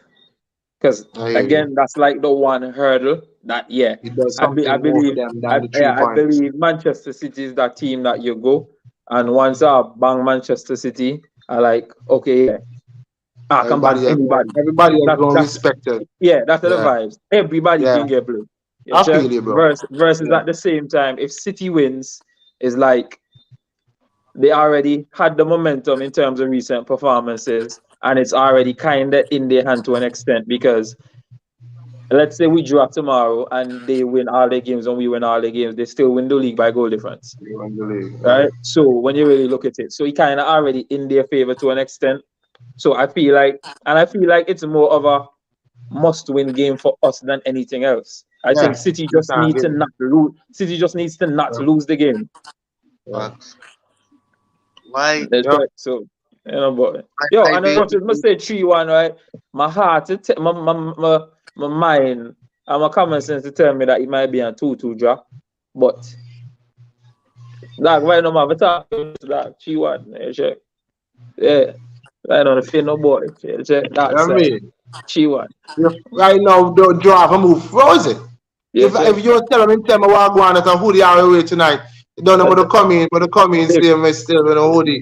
Because I hear you. again, that's like the one hurdle that It does I something more for believe them than the I 3 points. believe Manchester City is that team that you go and once I bang Manchester City, I like okay, yeah, I can bang anybody. Everybody has grown That's respected. yeah, that's the Yeah, vibes. Everybody yeah. can get blue. You I check feel you, bro. versus Yeah. at the same time, if City wins, is like they already had the momentum in terms of recent performances, and it's already kind of in their hand to an extent because let's say we draw tomorrow and they win all their games and we win all their games, they still win the league by goal difference, You won't believe, yeah. right? So when you really look at it, so he kind of already in their favor to an extent. So I feel like it's more of a must-win game for us than anything else. I Yeah, think City you just can't need get to it. not lose. City just needs to not Yeah, lose the game. yeah. Facts. Why? That's Yeah. right. So but yo, I and I wanted to basically say 3-1, right? My heart, my mind, and my common sense to tell me that it might be a 2-2 draw, but Dog, right now, I'm talking to that. She one. Yeah, check. Yeah. Right now, the fin no boy. Yeah, check. That I side. mean, She one. right now, don't draw a move frozen. Yeah, If you tell me what go on at a hoodie our way tonight, you don't know what to come in, but the come in still with a hoodie.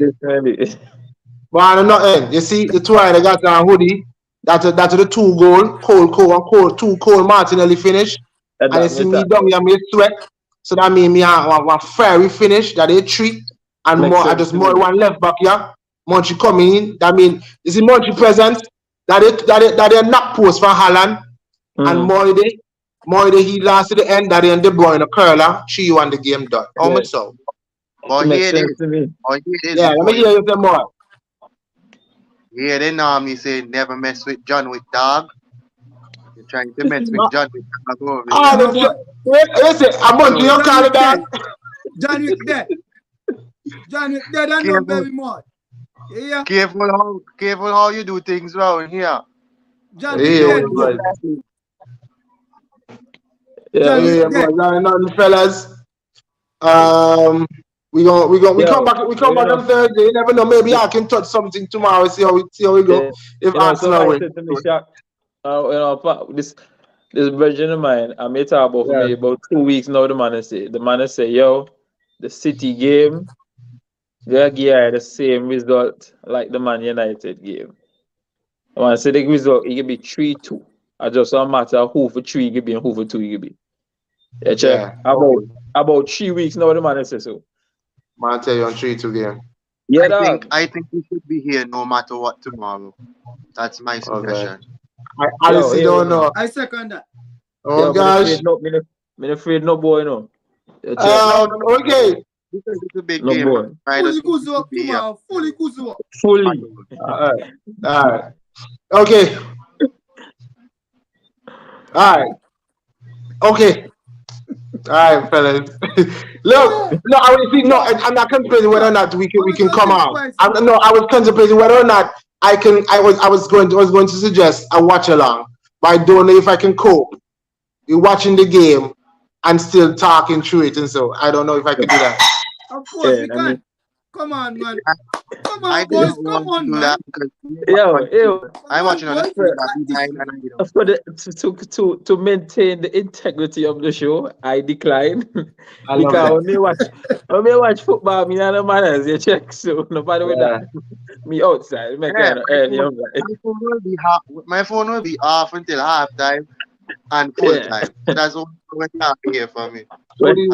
But I'm not end. You see, the two they got a hoodie. That's the 2 goal, cold, 2 cold Martinelli finish. And you see me down here, me sweat. So that means me a fiery finish that they 3. And Makes more, I sense just to more me. one left back here. Munchie coming in. That mean, you see Munchie present. That they knock post for Haaland. And Moide, he last to the end. That they De Bruyne, a curler. 3-1 the game done. How much so? But Makes here sense it to me. is. Yeah, let me hear you some more. Here they normally say never mess with John with dog. You're trying to mess with John with dog. Listen, I'm on you call it down. John Wick dead. John Wick dead and not very much. Yeah. Careful how you do things around here. John Wick dead. Yeah, boy. Nothing, fellas. We come back on Thursday. You never know. Maybe I can touch something tomorrow. See how we go. If Arsenal win. This virgin of mine, I may talk about for me about 2 weeks now. The man say, yo, the City game, they'll give the same result like the Man United game. I want to say the result, it could be 3-2. I just don't matter who for 3 it could be and who for 2 it could be. Yeah, check. About 3 weeks now, the man say so. Man, tell you on 3-2 game. Yeah, I think we should be here no matter what tomorrow. That's my suggestion. I honestly don't know. I second that. Oh gosh. I'm afraid no boy no. Okay. Because it's a big No game. boy. Fully kuzu up tomorrow. Fully kuzu up. Fully. All right. Okay. All right. Okay. All right, fellas. Look, no, I was see. No, I'm not contemplating whether or not we can come out. I was contemplating whether or not I can. I was going to suggest a watch along, but I don't know if I can cope. You're watching the game and still talking through it, and so I don't know if I can do that. Of course we can. Come on, man. Come on, boys. Come on, man. Yo. I'm watching on the to maintain the integrity of the show, I decline. Because when me watch football, me and the manners, you check. So nobody with that. Me outside. My phone will be off until halftime and full time. That's all here for me. Me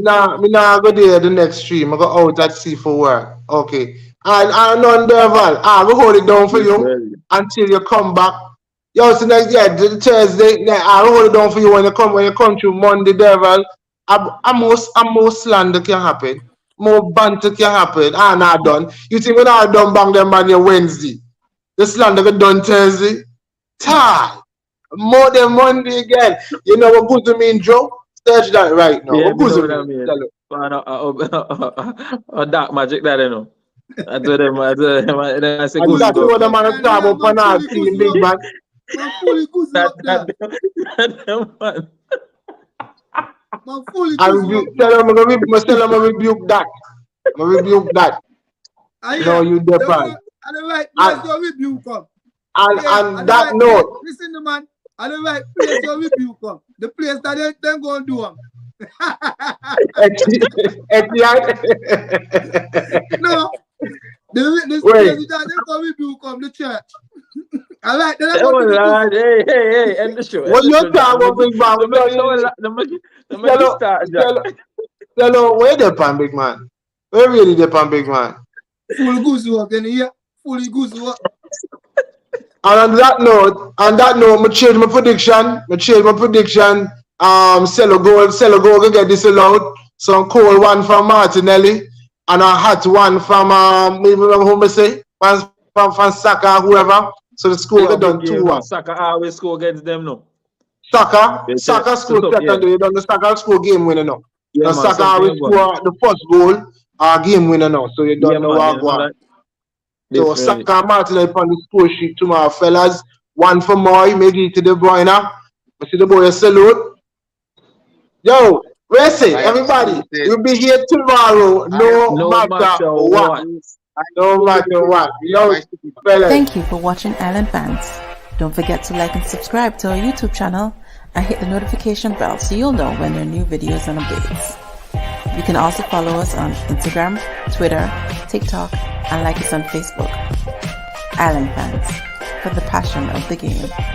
nah go there the next stream. I go out at sea for work. Okay. And non-verbal. I go hold it down for you until you come back. Yo, so next the Thursday, I hold it down for you when you come through Monday, devil. More slander can happen. More banter can happen. I'm not done. You think when I done bang them on your Wednesday? The slander get done Thursday? Tie. More than Monday again. You know what good to mean, Joe? Search that right now. What good to mean? Dark magic that I know. I told them, I say good. That's what the man is talking about for now, team big man. Man, fully goose up there. Man, fully goose up. Tell him I rebuke that. I rebuke that. No, you depend. And the right place your rebuke come. And that note. Listen, the man. And the right place your rebuke come. The place that they go and do them. No. The place that they go rebuke come, the church. I like that. Hey, end the show. What you talking about, big man? Hello, where the pan, big man? Where really the pan, big man? Full goose work in here. Fully goose work. And on that note, I change my prediction. Cello goal can get disallowed. Some cold one from Martinelli and a hot one from who me say from Saka, whoever. So the score get done 2-1. Saka always score against them no. Saka score second. You done the Saka score game winner now. Yeah, Saka always score the first goal game winner now. So you don't know what one. So Saka and Martinelli on the score sheet tomorrow, fellas. One for Moy, maybe to De Bruyne. I see the boy salute. Yo, Listen, everybody, we'll be here tomorrow, no matter what. No matter what. Thank you for watching Island Fans. Don't forget to like and subscribe to our YouTube channel and hit the notification bell so you'll know when there are new videos and updates. You can also follow us on Instagram, Twitter, TikTok, and like us on Facebook. Island Fans, for the passion of the game.